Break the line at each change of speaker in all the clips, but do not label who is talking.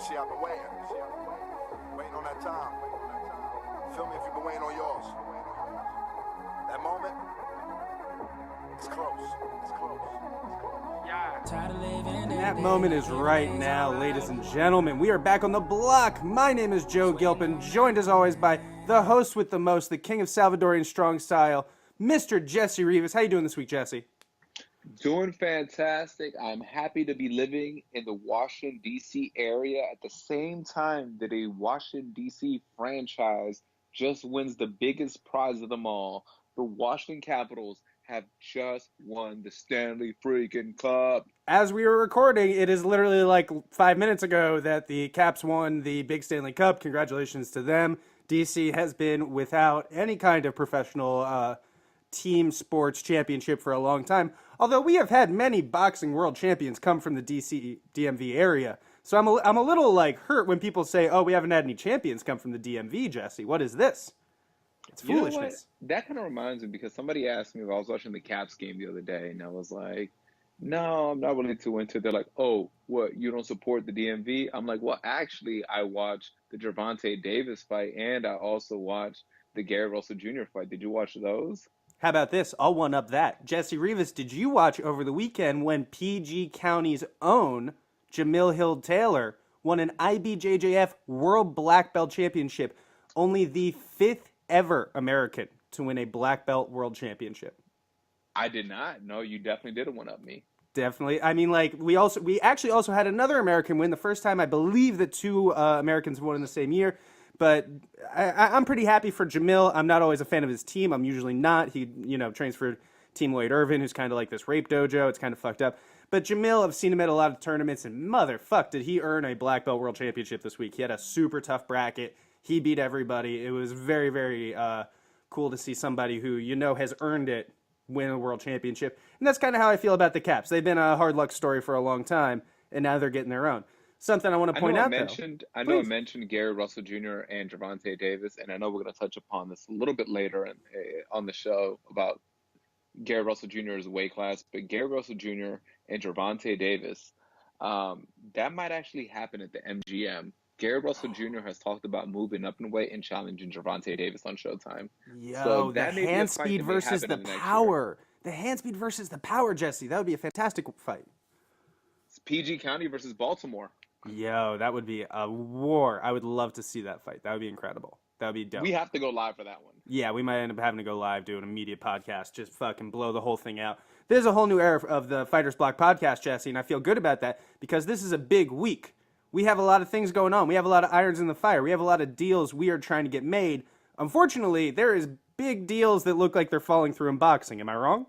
See, I've been waiting. Waiting on that time. Feel me if you've been waiting on yours. That moment, it's close. It's close.
And that moment is right now, ladies and gentlemen. We are back on the block. My name is Joe Gilpin, joined as always by the host with the most, the king of Salvadorian strong style, Mr. Jesse Rivas. How you doing this week, Jesse?
Doing fantastic. I'm happy to be living in the Washington, D.C. area at the same time that a Washington, D.C. franchise just wins the biggest prize of them all. The Washington Capitals have just won the Stanley freaking Cup.
As we were recording, it is literally like 5 minutes ago that the Caps won the big Stanley Cup. Congratulations to them. DC has been without any kind of professional team sports championship for a long time. Although we have had many boxing world champions come from the DC DMV area. So I'm a little like hurt when people say, "Oh, we haven't had any champions come from the DMV, Jesse. What is this?" It's foolishness.
That kind of reminds me because somebody asked me if I was watching the Caps game the other day, and I was like, no, I'm not really too into it. They're like, oh, what, you don't support the DMV? I'm like, well, actually, I watched the Gervonta Davis fight, and I also watched the Gary Russell Jr. fight. Did you watch those?
How about this? I'll one-up that. Jesse Rivas, did you watch over the weekend when PG County's own Jamil Hill-Taylor won an IBJJF World Black Belt Championship, only the fifth ever American to win a black belt world championship?
I did not. No, you definitely did one-up me.
Definitely. I mean, like, we actually also had another American win. The first time I believe that two Americans won in the same year. But I'm pretty happy for Jermell. I'm not always a fan of his team. I'm usually not. He, trains for Team Lloyd Irvin, who's kind of like this rape dojo. It's kind of fucked up. But Jermell, I've seen him at a lot of tournaments, and motherfuck, did he earn a black belt world championship this week. He had a super tough bracket. He beat everybody. It was very, very cool to see somebody who, has earned it win a world championship. And that's kind of how I feel about the Caps. They've been a hard luck story for a long time, and now they're getting their own. Something I want to point out,
I know I mentioned Gary Russell Jr. and Gervonta Davis, and I know we're going to touch upon this a little bit later on the show about Gary Russell Jr.'s weight class, but Gary Russell Jr. and Gervonta Davis, that might actually happen at the MGM. Gary Russell Jr. has talked about moving up in weight and challenging Gervonta Davis on Showtime.
So the hand speed versus the power. The hand speed versus the power, Jesse. That would be a fantastic fight.
It's PG County versus Baltimore.
Yo, that would be a war. I would love to see that fight. That would be incredible. That would be dope.
We have to go live for that one.
Yeah, we might end up having to go live, doing a media podcast, just fucking blow the whole thing out. There's a whole new era of the Fighters Block podcast, Jesse, and I feel good about that because this is a big week. We have a lot of things going on. We have a lot of irons in the fire. We have a lot of deals we are trying to get made. Unfortunately, there is big deals that look like they're falling through in boxing. Am I wrong?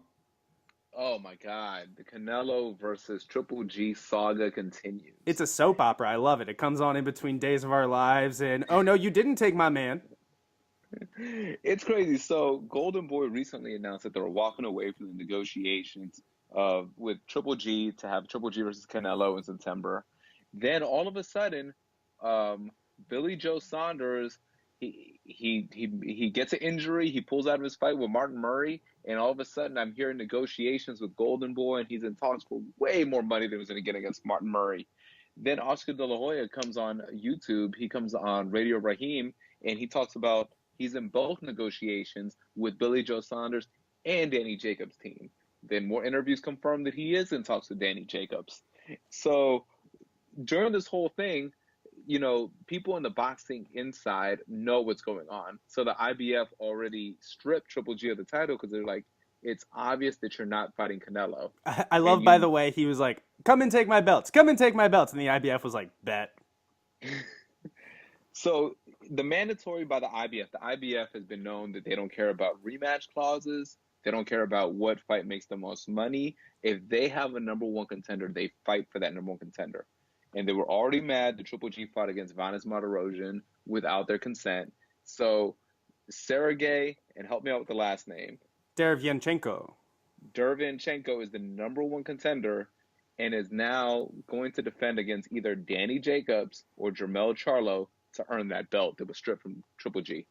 Oh my God, the Canelo versus Triple G saga continues.
It's a soap opera. I love it. It comes on in between Days of Our Lives and, oh no, you didn't take my man.
It's crazy. So Golden Boy recently announced that they were walking away from the negotiations with Triple G to have Triple G versus Canelo in September. Then all of a sudden, Billy Joe Saunders, he gets an injury. He pulls out of his fight with Martin Murray. And all of a sudden, I'm hearing negotiations with Golden Boy, and he's in talks for way more money than he was going to get against Martin Murray. Then Oscar De La Hoya comes on YouTube. He comes on Radio Raheem, and he talks about he's in both negotiations with Billy Joe Saunders and Danny Jacobs' team. Then more interviews confirm that he is in talks with Danny Jacobs. So during this whole thing, people in the boxing inside know what's going on. So the IBF already stripped Triple G of the title because they're like, it's obvious that you're not fighting Canelo.
I love, by the way, he was like, come and take my belts. Come and take my belts. And the IBF was like, bet.
So the mandatory by the IBF has been known that they don't care about rematch clauses. They don't care about what fight makes the most money. If they have a number one contender, they fight for that number one contender. And they were already mad the Triple G fought against Vanes Martirosyan without their consent. So Sergey, and help me out with the last name.
Derevyanchenko
is the number one contender and is now going to defend against either Danny Jacobs or Jermell Charlo to earn that belt that was stripped from Triple G.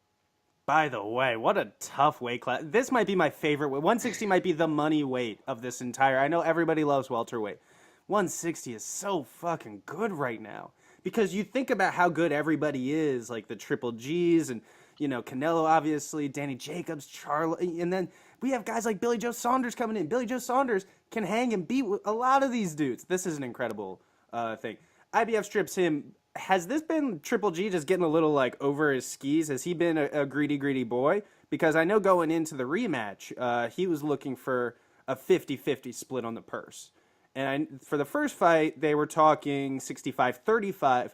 By the way, what a tough weight class. This might be my favorite weight. 160 might be the money weight of this entire. I know everybody loves welterweight. 160 is so fucking good right now because you think about how good everybody is, like the Triple Gs and, Canelo, obviously, Danny Jacobs, Charlo, and then we have guys like Billy Joe Saunders coming in. Billy Joe Saunders can hang and beat a lot of these dudes. This is an incredible thing. IBF strips him. Has this been Triple G just getting a little like over his skis? Has he been a greedy boy? Because I know going into the rematch, he was looking for a 50-50 split on the purse. And for the first fight, they were talking 65-35,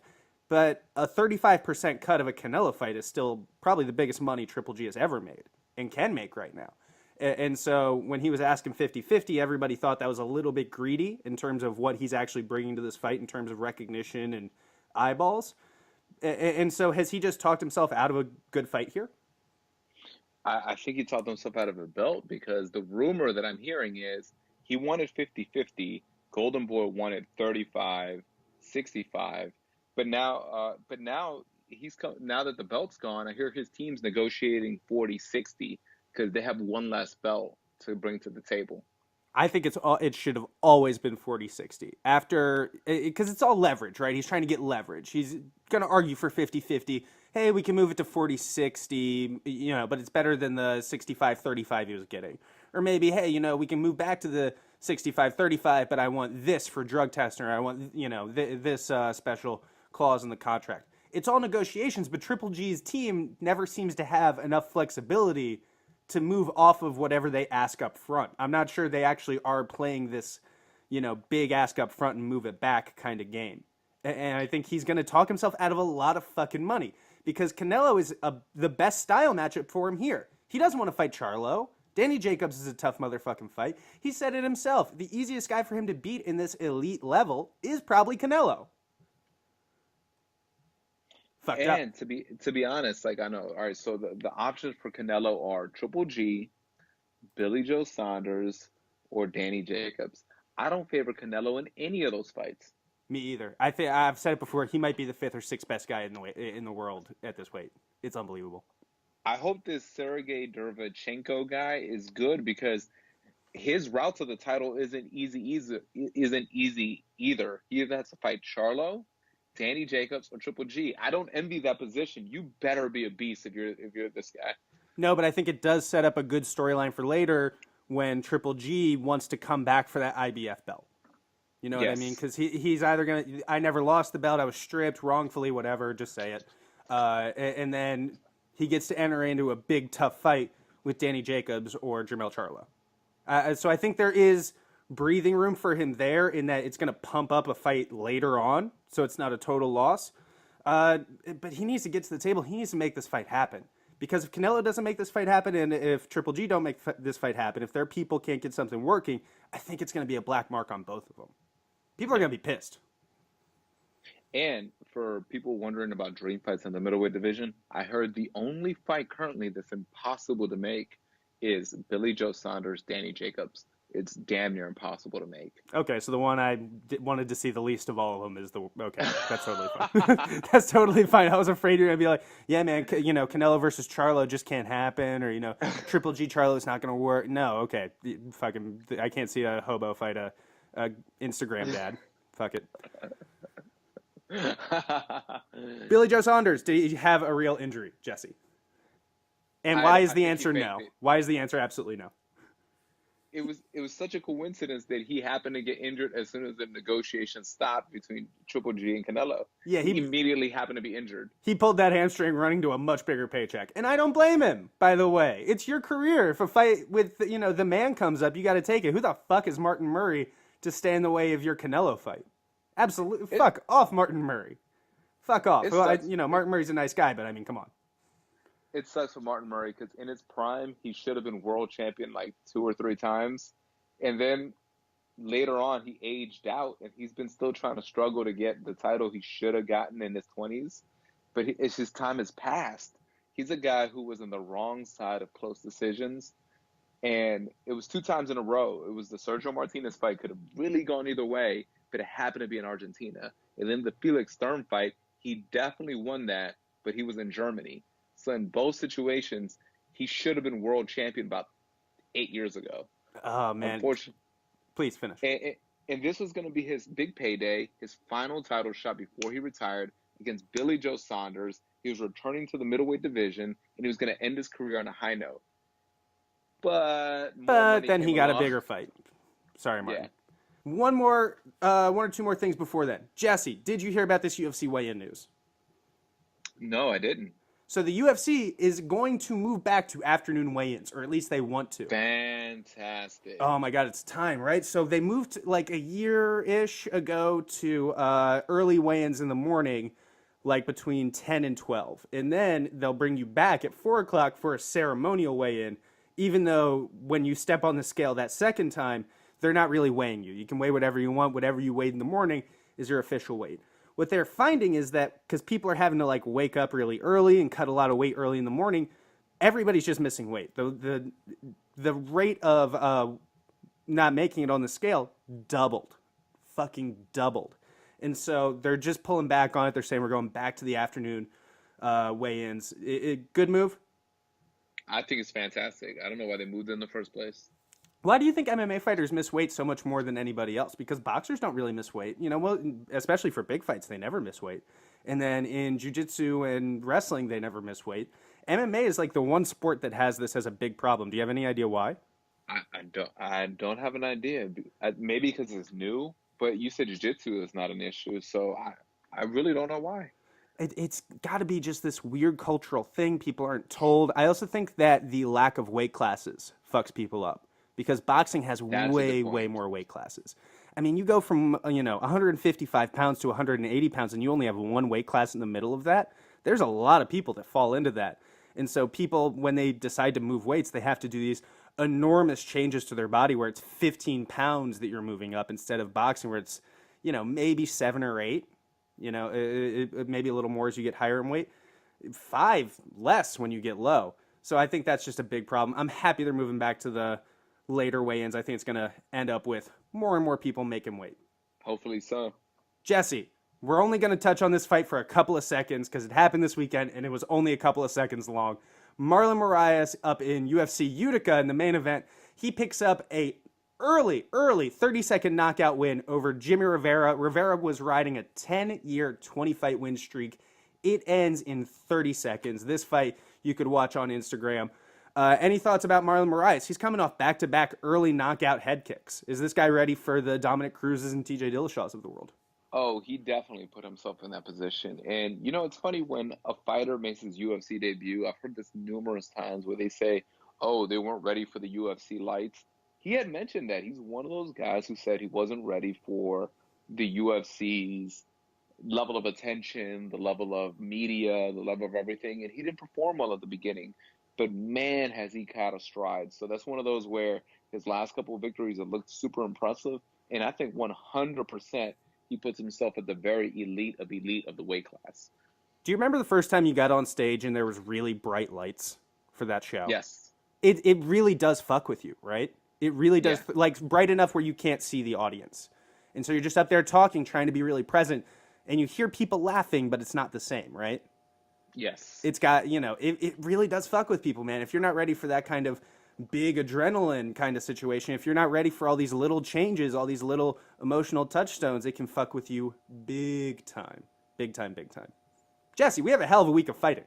but a 35% cut of a Canelo fight is still probably the biggest money Triple G has ever made and can make right now. And so when he was asking 50-50, everybody thought that was a little bit greedy in terms of what he's actually bringing to this fight in terms of recognition and eyeballs. And so has he just talked himself out of a good fight here?
I think he talked himself out of a belt, because the rumor that I'm hearing is he wanted 50-50. Golden Boy wanted 35-65. But now now that the belt's gone, I hear his team's negotiating 40-60 because they have one less belt to bring to the table.
I think it should have always been 40-60 because it's all leverage, right? He's trying to get leverage. He's going to argue for 50-50. Hey, we can move it to 40-60, but it's better than the 65-35 he was getting. Or maybe, hey, we can move back to the 65-35, but I want this for drug testing, or I want, this special clause in the contract. It's all negotiations, but Triple G's team never seems to have enough flexibility to move off of whatever they ask up front. I'm not sure they actually are playing this, big ask up front and move it back kind of game. And I think he's going to talk himself out of a lot of fucking money because Canelo is the best style matchup for him here. He doesn't want to fight Charlo. Danny Jacobs is a tough motherfucking fight. He said it himself. The easiest guy for him to beat in this elite level is probably Canelo. Fucked up.
And to be honest, like I know, all right, so the options for Canelo are Triple G, Billy Joe Saunders, or Danny Jacobs. I don't favor Canelo in any of those fights.
Me either. I've said it before. He might be the 5th or 6th best guy in the world at this weight. It's unbelievable.
I hope this Sergey Derevchenko guy is good because his route to the title isn't easy either. He either has to fight Charlo, Danny Jacobs, or Triple G. I don't envy that position. You better be a beast if you're this guy.
No, but I think it does set up a good storyline for later when Triple G wants to come back for that IBF belt. You know what I mean? Because he's either going to, I never lost the belt, I was stripped wrongfully, whatever, just say it. And then he gets to enter into a big, tough fight with Danny Jacobs or Jermell Charlo. So I think there is breathing room for him there in that it's going to pump up a fight later on, so it's not a total loss. But he needs to get to the table. He needs to make this fight happen. Because if Canelo doesn't make this fight happen, and if Triple G don't make this fight happen, if their people can't get something working, I think it's going to be a black mark on both of them. People are going to be pissed.
And for people wondering about dream fights in the middleweight division, I heard the only fight currently that's impossible to make is Billy Joe Saunders, Danny Jacobs. It's damn near impossible to make.
Okay, so the one I wanted to see the least of all of them is okay, that's totally fine. That's totally fine. I was afraid you're going to be like, yeah, man, Canelo versus Charlo just can't happen, or, Triple G Charlo is not going to work. No, okay, fucking, I can't see a hobo fight a Instagram dad. Fuck it. Billy Joe Saunders, did he have a real injury, Jesse? And why is the answer no? Why is the answer absolutely no?
It was such a coincidence that he happened to get injured as soon as the negotiations stopped between Triple G and Canelo. Yeah, he immediately happened to be injured.
He pulled that hamstring running to a much bigger paycheck, and I don't blame him. By the way, it's your career. If a fight with the man comes up, you got to take it. Who the fuck is Martin Murray to stand in the way of your Canelo fight? Absolutely, fuck off, Martin Murray. Fuck off. Well, Martin Murray's a nice guy, but I mean, come on.
It sucks for Martin Murray because in his prime, he should have been world champion like 2 or 3 times. And then later on, he aged out, and he's been still trying to struggle to get the title he should have gotten in his 20s. But his time has passed. He's a guy who was on the wrong side of close decisions. And it was 2 times in a row. It was the Sergio Martinez fight, could have really gone either way, but it happened to be in Argentina. And then the Felix Sturm fight, he definitely won that, but he was in Germany. So in both situations, he should have been world champion about 8 years ago.
Oh, man. Please finish.
And this was going to be his big payday, his final title shot before he retired against Billy Joe Saunders. He was returning to the middleweight division, and he was going to end his career on a high note. But more
But
money
then
came
he got
along.
a bigger fight. Sorry, Martin.
Yeah.
One or two more things before then. Jesse, did you hear about this UFC weigh-in news?
No, I didn't.
So the UFC is going to move back to afternoon weigh-ins, or at least they want to.
Fantastic.
Oh my God, it's time, right? So they moved like a year-ish ago to early weigh-ins in the morning, like between 10 and 12. And then they'll bring you back at 4 o'clock for a ceremonial weigh-in, even though when you step on the scale that second time, they're not really weighing you. You can weigh whatever you want. Whatever you weighed in the morning is your official weight. What they're finding is that because people are having to like wake up really early and cut a lot of weight early in the morning, everybody's just missing weight. The rate of not making it on the scale doubled, fucking doubled. And so they're just pulling back on it. They're saying we're going back to the afternoon weigh-ins. Good move?
I think it's fantastic. I don't know why they moved it in the first place.
Why do you think MMA fighters miss weight so much more than anybody else? Because boxers don't really miss weight. You know, well, especially for big fights, they never miss weight. And then in jiu-jitsu and wrestling, they never miss weight. MMA is like the one sport that has this as a big problem. Do you have any idea why?
I don't have an idea. Maybe because it's new, but you said jiu-jitsu is not an issue, so I really don't know why.
It's got to be just this weird cultural thing people aren't told. I also think that the lack of weight classes fucks people up. Because boxing has way more weight classes. I mean, you go from 155 pounds to 180 pounds, and you only have one weight class in the middle of that. There's a lot of people that fall into that, and so people, when they decide to move weights, they have to do these enormous changes to their body, where it's 15 pounds that you're moving up instead of boxing, where it's maybe 7 or 8. Maybe a little more as you get higher in weight. 5 less when you get low. So I think that's just a big problem. I'm happy they're moving back to the later weigh-ins. I think it's going to end up with more and more people making weight.
Hopefully so.
Jesse, we're only going to touch on this fight for a couple of seconds because it happened this weekend and it was only a couple of seconds long. Marlon Moraes up in UFC Utica in the main event. He picks up a early 30-second knockout win over Jimmie Rivera. Rivera was riding a 10-year, 20-fight win streak. It ends in 30 seconds. This fight you could watch on Instagram. Any thoughts about Marlon Moraes? He's coming off back-to-back early knockout head kicks. Is this guy ready for the Dominic Cruzes and TJ Dillashaw's of the world?
Oh, he definitely put himself in that position. And, it's funny when a fighter makes his UFC debut. I've heard this numerous times where they say, oh, they weren't ready for the UFC lights. He had mentioned that. He's one of those guys who said he wasn't ready for the UFC's level of attention, the level of media, the level of everything. And he didn't perform well at the beginning. But, man, has he caught a stride. So that's one of those where his last couple of victories have looked super impressive. And I think 100% he puts himself at the very elite of the weight class.
Do you remember the first time you got on stage and there was really bright lights for that show?
Yes.
It really does fuck with you, right? It really does,
Yeah.
like bright enough where you can't see the audience. And so you're just up there talking, trying to be really present. And you hear people laughing, but it's not the same, right?
Yes.
It's got, it really does fuck with people, man. If you're not ready for that kind of big adrenaline kind of situation, if you're not ready for all these little changes, all these little emotional touchstones, it can fuck with you big time. Big time, big time. Jesse, we have a hell of a week of fighting.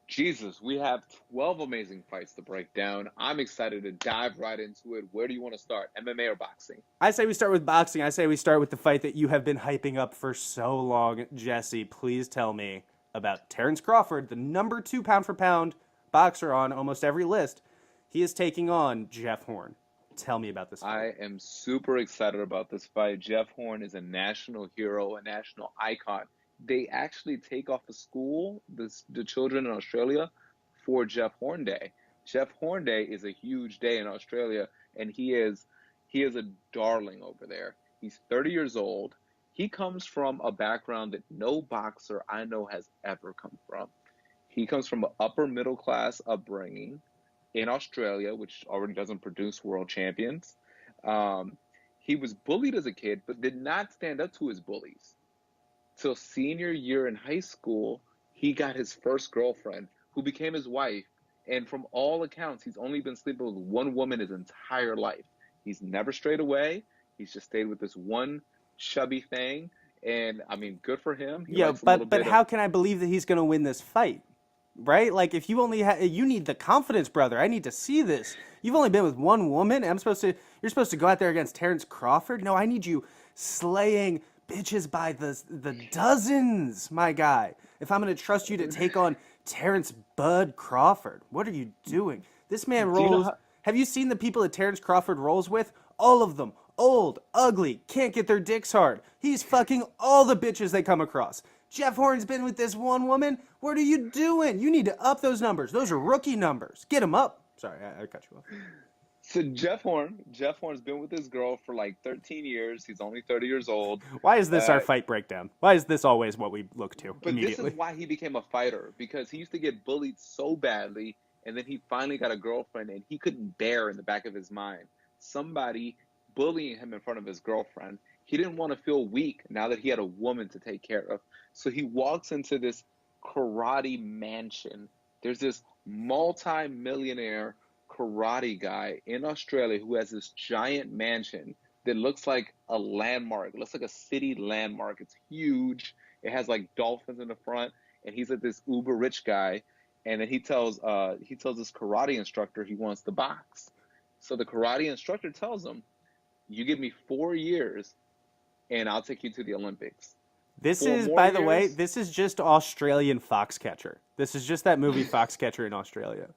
Jesus, we have 12 amazing fights to break down. I'm excited to dive right into it. Where do you want to start, MMA or boxing?
I say we start with boxing. I say we start with the fight that you have been hyping up for so long. Jesse, please tell me about Terrance Crawford, the number 2 pound-for-pound boxer on almost every list. He is taking on Jeff Horn. Tell me about this fight.
I am super excited about this fight. Jeff Horn is a national hero, a national icon. They actually take off of school, the children in Australia, for Jeff Horn Day. Jeff Horn Day is a huge day in Australia, and he is a darling over there. He's 30 years old. He comes from a background that no boxer I know has ever come from. He comes from an upper middle class upbringing in Australia, which already doesn't produce world champions. He was bullied as a kid, but did not stand up to his bullies. Till senior year in high school, he got his first girlfriend, who became his wife. And from all accounts, he's only been sleeping with one woman his entire life. He's never strayed away. He's just stayed with this one chubby thing. And, I mean, good for him. He
Yeah,
likes a little
but
bit
how
of...
can I believe that he's going to win this fight? Right? Like, if you only you need the confidence, brother. I need to see this. You've only been with one woman. And you're supposed to go out there against Terrance Crawford. No, I need you slaying bitches by the dozens, my guy. If I'm going to trust you to take on Terrance Bud Crawford, what are you doing? This man
Do you know
rolls.
how...
Have you seen the people that Terrance Crawford rolls with? All of them. Old, ugly, can't get their dicks hard. He's fucking all the bitches they come across. Jeff Horn's been with this one woman. What are you doing? You need to up those numbers. Those are rookie numbers. Get them up. Sorry, I cut you off.
So Jeff Horn's been with this girl for like 13 years. He's only 30 years old.
Why is this our fight breakdown? Why is this always what we look to
But
immediately?
this is why he became a fighter, because he used to get bullied so badly, and then he finally got a girlfriend, and he couldn't bear in the back of his mind somebody bullying him in front of his girlfriend. He didn't want to feel weak now that he had a woman to take care of. So he walks into this karate mansion. There's this multi-millionaire karate guy in Australia who has this giant mansion that looks like a landmark. It looks like a city landmark. It's huge. It has like dolphins in the front, and he's like this uber rich guy. And then he tells this karate instructor he wants to box. So the karate instructor tells him, "You give me 4 years, and I'll take you to the Olympics."
This
4
is,
more
by the way,
years?
this is just Australian Foxcatcher. This is just that movie Foxcatcher in Australia.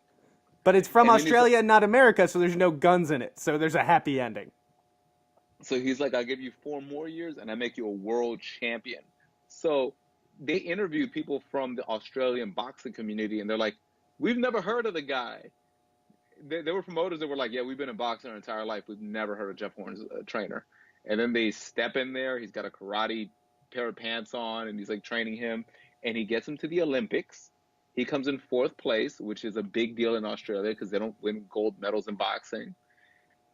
But it's from
And then
Australia and not America, so there's no guns in it. So there's a happy ending.
So he's like, "I'll give you 4 more years, and I make you a world champion." So they interviewed people from the Australian boxing community, and they're like, "We've never heard of the guy." There were promoters that were like, "Yeah, we've been in boxing our entire life. We've never heard of Jeff Horn's trainer." And then they step in there. He's got a karate pair of pants on, and he's like training him. And he gets him to the Olympics. He comes in 4th place, which is a big deal in Australia because they don't win gold medals in boxing.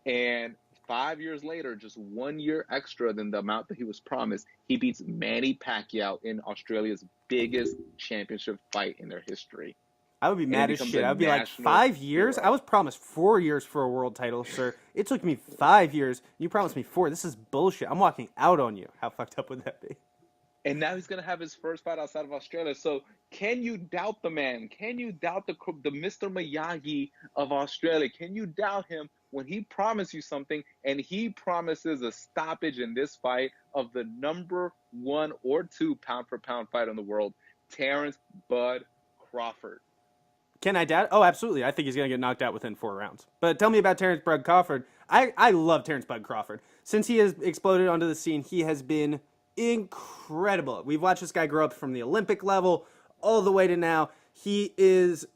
And 5 years later, just 1 year extra than the amount that he was promised, he beats Manny Pacquiao in Australia's biggest championship fight in their history.
I would be mad as
becomes
shit.
a
I would be like,
national
5 years?
hero.
I was promised 4 years for a world title, sir. It took me 5 years. You promised me 4. This is bullshit. I'm walking out on you. How fucked up would that be?
And now he's going to have his first fight outside of Australia. So can you doubt the man? Can you doubt the Mr. Miyagi of Australia? Can you doubt him when he promised you something and he promises a stoppage in this fight of the number 1 or 2 pound-for-pound fight in the world, Terrance Bud Crawford?
Can I doubt? Oh, absolutely. I think he's going to get knocked out within 4 rounds. But tell me about Terrance Bud Crawford. I love Terrance Bud Crawford. Since he has exploded onto the scene, he has been incredible. We've watched this guy grow up from the Olympic level all the way to now. He's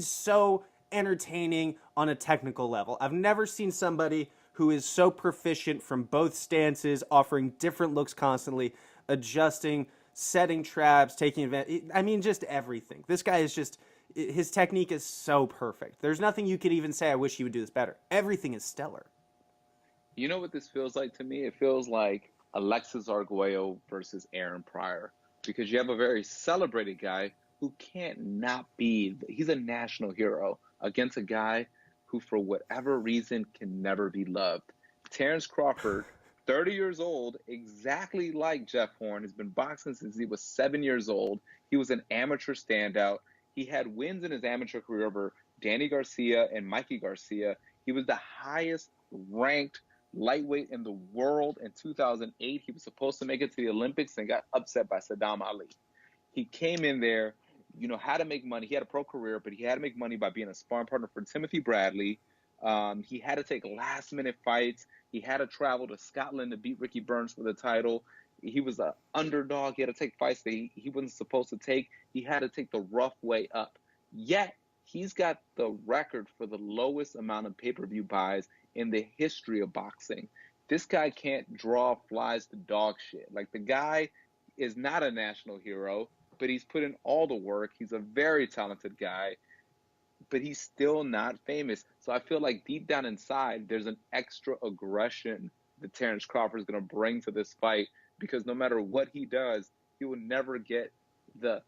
so entertaining on a technical level. I've never seen somebody who is so proficient from both stances, offering different looks constantly, adjusting, setting traps, taking advantage. I mean, just everything. This guy is just, his technique is so perfect. There's nothing you could even say, I wish he would do this better. Everything is stellar.
You know what this feels like to me? It feels like Alexis Arguello versus Aaron Pryor, because you have a very celebrated guy who can't not be, he's a national hero against a guy who, for whatever reason, can never be loved. Terrance Crawford, 30 years old, exactly like Jeff Horn, has been boxing since he was 7 years old. He was an amateur standout. He had wins in his amateur career over Danny Garcia and Mikey Garcia. He was the highest ranked lightweight in the world in 2008. He was supposed to make it to the Olympics and got upset by Saddam Ali. He came in there, had to make money. He had a pro career, but he had to make money by being a sparring partner for Timothy Bradley. He had to take last-minute fights. He had to travel to Scotland to beat Ricky Burns for the title. He was an underdog. He had to take fights that he wasn't supposed to take. He had to take the rough way up. Yet, he's got the record for the lowest amount of pay-per-view buys in the history of boxing. This guy can't draw flies to dog shit. Like, the guy is not a national hero, but he's put in all the work. He's a very talented guy, but he's still not famous. So I feel like deep down inside, there's an extra aggression that Terrance Crawford is going to bring to this fight, because no matter what he does, he will never get the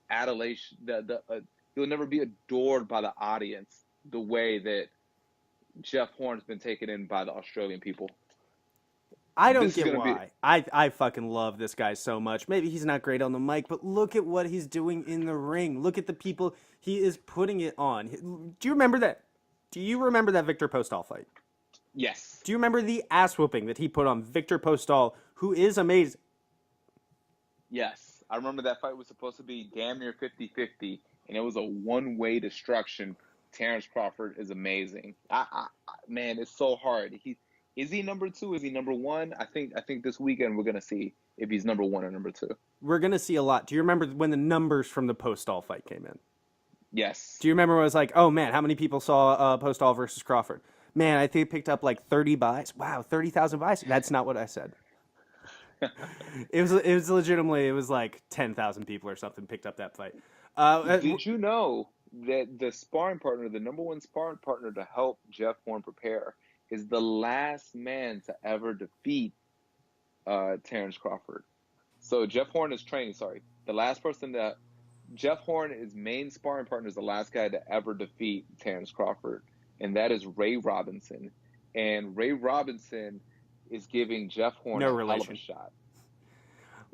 adulation. He'll never be adored by the audience the way that Jeff Horn's been taken in by the Australian people.
I don't
This is
get
gonna be
why. I fucking love this guy so much. Maybe he's not great on the mic, but look at what he's doing in the ring. Look at the people he is putting it on. Do you remember that? Do you remember that Victor Postol fight?
yes.
Do you remember the ass whooping that he put on Victor Postol, who is amazing?
Yes, I remember that fight was supposed to be damn near 50-50, and it was a one-way destruction. Terrance Crawford is amazing. Man, it's so hard. Is he number 2? Is he number 1? I think this weekend we're gonna see if he's number 1 or number 2.
We're going to see a lot. Do you remember when the numbers from the Postol fight came in?
Yes.
Do you remember when it was like, oh man, how many people saw Postol versus Crawford? Man, I think it picked up like 30 buys. Wow, 30,000 buys. That's not what I said. It was legitimately, it was like 10,000 people or something picked up that fight.
Did you know that the sparring partner, the number 1 sparring partner to help Jeff Horn prepare, is the last man to ever defeat Terrance Crawford? So Jeff Horn is training. Sorry, the last person that Jeff Horn, his main sparring partner, is the last guy to ever defeat Terrance Crawford, and that is Ray Robinson. And Ray Robinson is giving Jeff Horn
No
a
relation.
hell of a shot.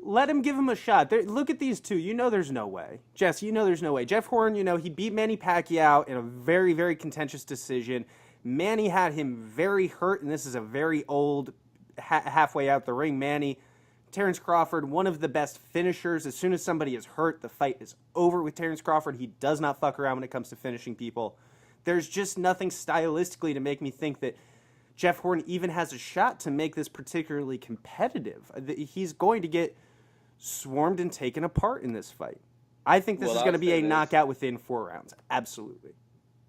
Let him give him a shot. Look at these two. You know there's no way. Jess, you know there's no way. Jeff Horn, he beat Manny Pacquiao in a very, very contentious decision. Manny had him very hurt, and this is a very old, halfway out the ring Manny. Terrance Crawford, one of the best finishers. As soon as somebody is hurt, the fight is over with Terrance Crawford. He does not fuck around when it comes to finishing people. There's just nothing stylistically to make me think that Jeff Horn even has a shot to make this particularly competitive. He's going to get swarmed and taken apart in this fight. I think this is going to be a knockout within 4 rounds. Absolutely.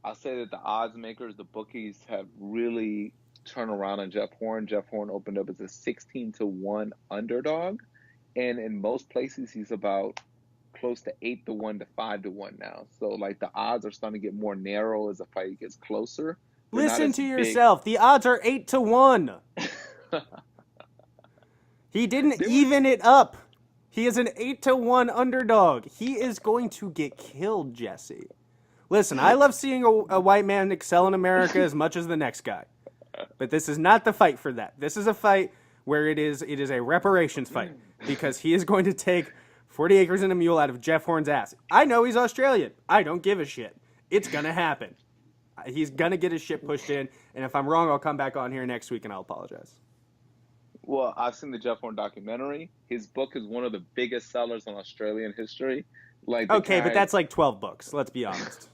I'll say that the odds makers, the bookies, have really turned around on Jeff Horn. Jeff Horn opened up as a 16-1 underdog, and in most places he's about close to 8-1 to 5-1 now. So like the odds are starting to get more narrow as the fight gets closer.
Listen to yourself. The odds are 8-1. He didn't even it up. He is an 8-1 underdog. He is going to get killed, Jesse. Listen, I love seeing a white man excel in America as much as the next guy. But this is not the fight for that. This is a fight where it is a reparations fight because he is going to take 40 acres and a mule out of Jeff Horn's ass. I know he's Australian. I don't give a shit. It's going to happen. He's going to get his shit pushed in, and if I'm wrong, I'll come back on here next week and I'll apologize.
Well, I've seen the Jeff Horn documentary. His book is one of the biggest sellers in Australian history.
But that's like 12 books, let's be honest.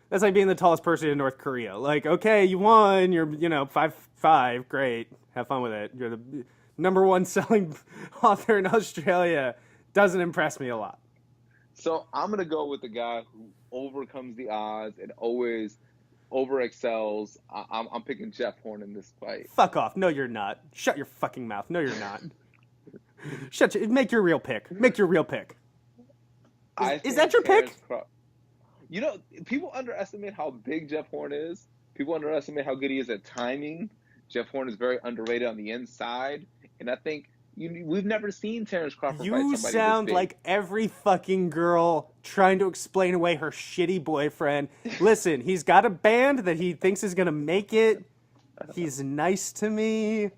That's like being the tallest person in North Korea. Like, okay, you won, you're, 5'5", great, have fun with it. You're the number 1 selling author in Australia. Doesn't impress me a lot.
So I'm going to go with the guy who overcomes the odds and always overexcels. I'm picking Jeff Horn in this fight.
Fuck off. No, you're not. Shut your fucking mouth. No, you're not. Make your real pick. Make your real pick. Is that your pick?
People underestimate how big Jeff Horn is. People underestimate how good he is at timing. Jeff Horn is very underrated on the inside. And I think we've never seen Terrance Crawford fight somebody this big. You sound
like every fucking girl trying to explain away her shitty boyfriend. Listen, he's got a band that he thinks is going to make it. He's nice to me.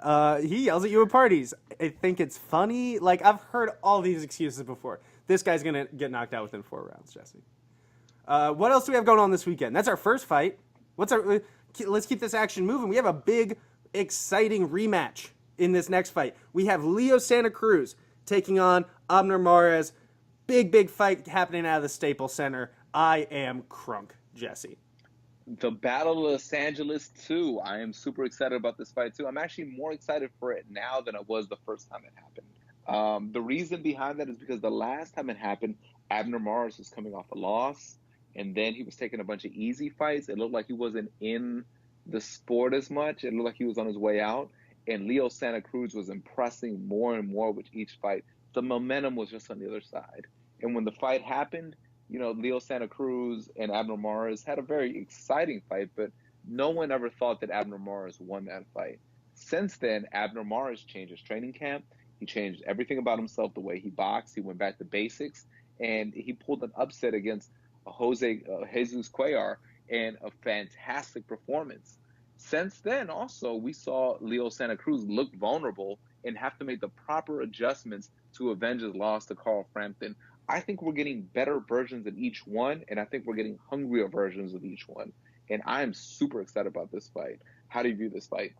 He yells at you at parties. I think it's funny. Like, I've heard all these excuses before. This guy's going to get knocked out within 4 rounds, Jesse. What else do we have going on this weekend? That's our first fight. Let's keep this action moving. We have a big, exciting rematch in this next fight. We have Leo Santa Cruz taking on Abner Mares. Big fight happening out of the Staples Center. I am crunk, Jesse.
The Battle of Los Angeles 2. I am super excited about this fight, too. I'm actually more excited for it now than I was the first time it happened. The reason behind that is because the last time it happened, Abner Mares was coming off a loss, and then he was taking a bunch of easy fights. It looked like he wasn't in the sport as much. It looked like he was on his way out. And Leo Santa Cruz was impressing more and more with each fight. The momentum was just on the other side. And when the fight happened, Leo Santa Cruz and Abner Mares had a very exciting fight, but no one ever thought that Abner Mares won that fight. Since then, Abner Mares changed his training camp. He changed everything about himself, the way he boxed. He went back to basics, and he pulled an upset against Jesus Cuellar and a fantastic performance. Since then, also, we saw Leo Santa Cruz look vulnerable and have to make the proper adjustments to avenge his loss to Carl Frampton. I think we're getting better versions of each one, and I think we're getting hungrier versions of each one. And I am super excited about this fight. How do you view this fight?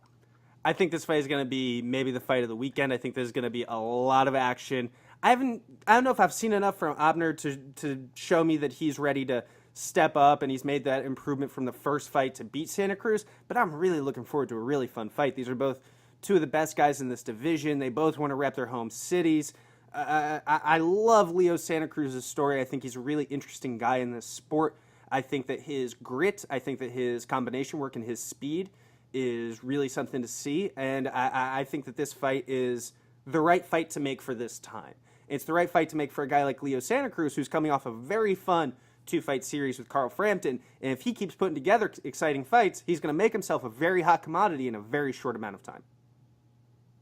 I think this fight is going to be maybe the fight of the weekend. I think there's going to be a lot of action. I don't know if I've seen enough from Abner to show me that he's ready to step up and he's made that improvement from the first fight to beat Santa Cruz, but I'm really looking forward to a really fun fight. These are both two of the best guys in this division. They both want to rep their home cities. I love Leo Santa Cruz's story. I think he's a really interesting guy in this sport. I think that his grit, I think that his combination work and his speed is really something to see. And I think that this fight is the right fight to make for this time. It's the right fight to make for a guy like Leo Santa Cruz, who's coming off a very fun two-fight series with Carl Frampton. And if he keeps putting together exciting fights, he's going to make himself a very hot commodity in a very short amount of time.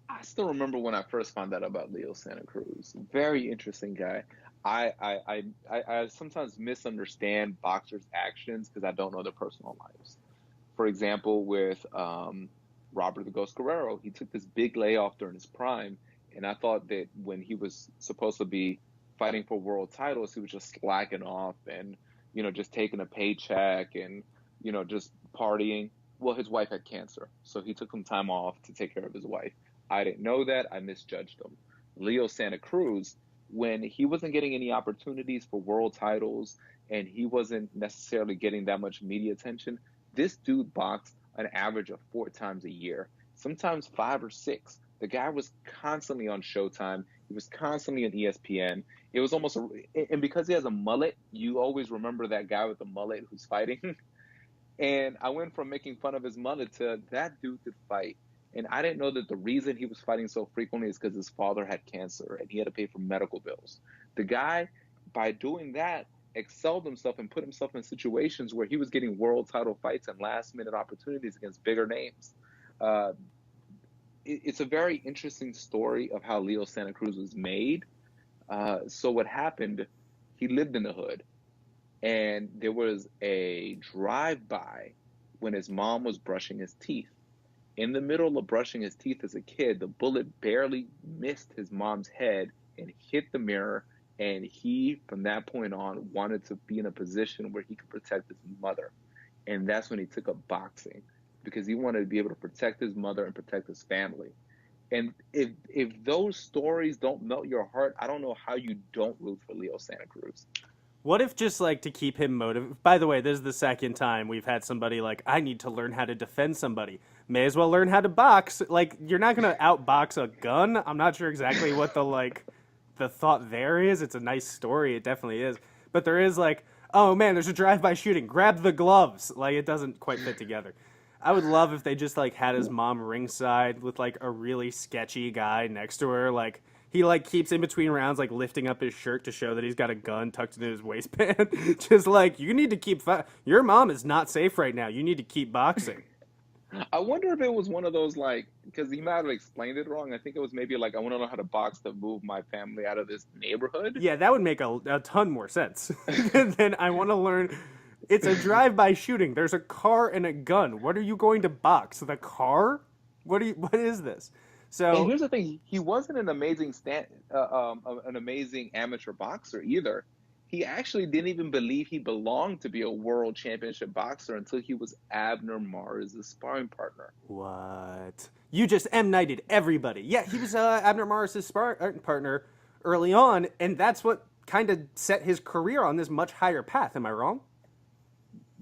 I still remember when I first found out about Leo Santa Cruz. Very interesting guy. I sometimes misunderstand boxers' actions because I don't know their personal lives. For example, with Robert the Ghost Guerrero, he took this big layoff during his prime, and I thought that when he was supposed to be fighting for world titles, he was just slacking off and, just taking a paycheck and, just partying. Well, his wife had cancer, so he took some time off to take care of his wife. I didn't know that. I misjudged him. Leo Santa Cruz, when he wasn't getting any opportunities for world titles and he wasn't necessarily getting that much media attention, this dude boxed an average of 4 times a year, sometimes 5 or 6. The guy was constantly on Showtime. He was constantly on ESPN. It was almost, and because he has a mullet, you always remember that guy with the mullet who's fighting. And I went from making fun of his mullet to that dude could fight. And I didn't know that the reason he was fighting so frequently is because his father had cancer and he had to pay for medical bills. The guy, by doing that, excelled himself and put himself in situations where he was getting world title fights and last-minute opportunities against bigger names. It's a very interesting story of how Leo Santa Cruz was made. So what happened, he lived in the hood. And there was a drive-by when his mom was brushing his teeth. In the middle of brushing his teeth as a kid, the bullet barely missed his mom's head and hit the mirror. And he, from that point on, wanted to be in a position where he could protect his mother. And that's when he took up boxing, because he wanted to be able to protect his mother and protect his family. And if those stories don't melt your heart, I don't know how you don't root for Leo Santa Cruz.
What if just to keep him motivated? By the way, this is the second time we've had somebody I need to learn how to defend somebody. May as well learn how to box. You're not going to outbox a gun. I'm not sure exactly what the thought there is. It's a nice story. It definitely is. But there is oh man, there's a drive-by shooting. Grab the gloves. It doesn't quite fit together. I would love if they just had his mom ringside with a really sketchy guy next to her. He keeps in between rounds lifting up his shirt to show that he's got a gun tucked into his waistband. Just you need to keep your mom is not safe right now. You need to keep boxing.
I wonder if it was one of those because he might have explained it wrong. I think it was maybe I want to know how to box to move my family out of this neighborhood.
Yeah, that would make a ton more sense. Then I want to learn. It's a drive-by shooting. There's a car and a gun. What are you going to box? The car? What is this? So,
and here's the thing: he wasn't an amazing an amazing amateur boxer either. He actually didn't even believe he belonged to be a world championship boxer until he was Abner Mares' sparring partner.
What? You just M-nighted everybody. Yeah, he was Abner Mares' sparring partner early on, and that's what kind of set his career on this much higher path. Am I wrong?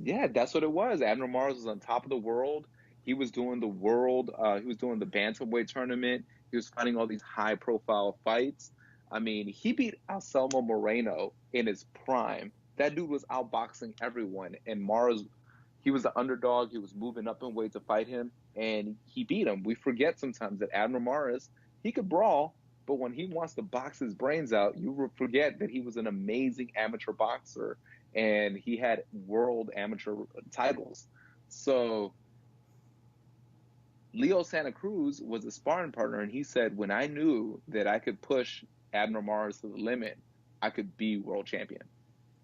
Yeah, that's what it was. Abner Mares was on top of the world. He was doing the he was doing the bantamweight tournament. He was fighting all these high-profile fights. I mean, he beat Anselmo Moreno in his prime. That dude was outboxing everyone. And Mares, he was the underdog. He was moving up in weight to fight him, and he beat him. We forget sometimes that Abner Mares, he could brawl, but when he wants to box his brains out, you forget that he was an amazing amateur boxer, and he had world amateur titles. So Leo Santa Cruz was a sparring partner, and he said, when I knew that I could push Abner Mares to the limit, I could be world champion.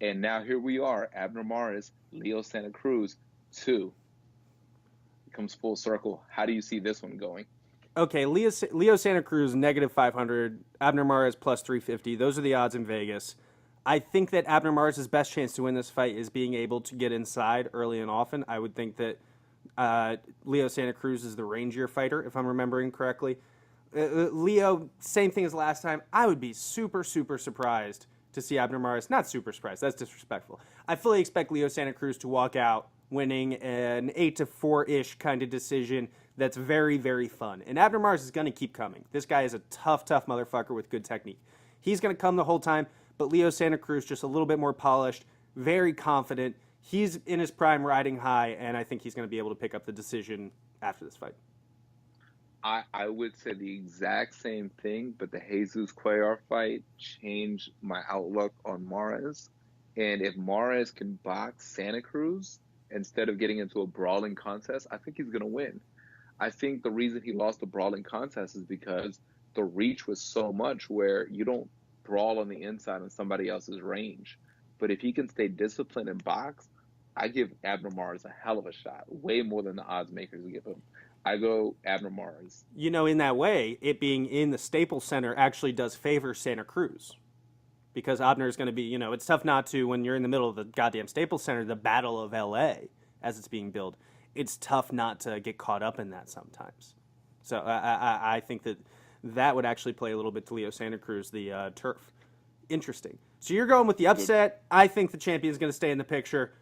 And now here we are, Abner Mares, Leo Santa Cruz 2. comes full circle. How do you see this one going?
Okay, Leo Santa Cruz negative 500, Abner Mares plus 350. Those are the odds in Vegas. I think that Abner Mares' best chance to win this fight is being able to get inside early and often. I would think that Leo Santa Cruz is the rangier fighter, if I'm remembering correctly. Leo, same thing as last time. I would be super, super surprised to see Abner Mares. Not super surprised. That's disrespectful. I fully expect Leo Santa Cruz to walk out winning an 8-4-ish kind of decision that's very, very fun. And Abner Mares is going to keep coming. This guy is a tough, tough motherfucker with good technique. He's going to come the whole time, but Leo Santa Cruz just a little bit more polished, very confident. He's in his prime riding high, and I think he's going to be able to pick up the decision after this fight.
I would say the exact same thing, but the Jesus Cuellar fight changed my outlook on Mares. And if Mares can box Santa Cruz instead of getting into a brawling contest, I think he's going to win. I think the reason he lost the brawling contest is because the reach was so much where you don't brawl on the inside in somebody else's range. But if he can stay disciplined and box, I give Abner Mares a hell of a shot, way more than the odds makers give him. I go Abner Mares.
You know, in that way, it being in the Staples Center actually does favor Santa Cruz. Because Abner is going to be, you know, it's tough not to, when you're in the middle of the goddamn Staples Center, the Battle of L.A., as it's being billed, it's tough not to get caught up in that sometimes. So I think that would actually play a little bit to Leo Santa Cruz, the turf. Interesting. So you're going with the upset. I think the champion is going to stay in the picture.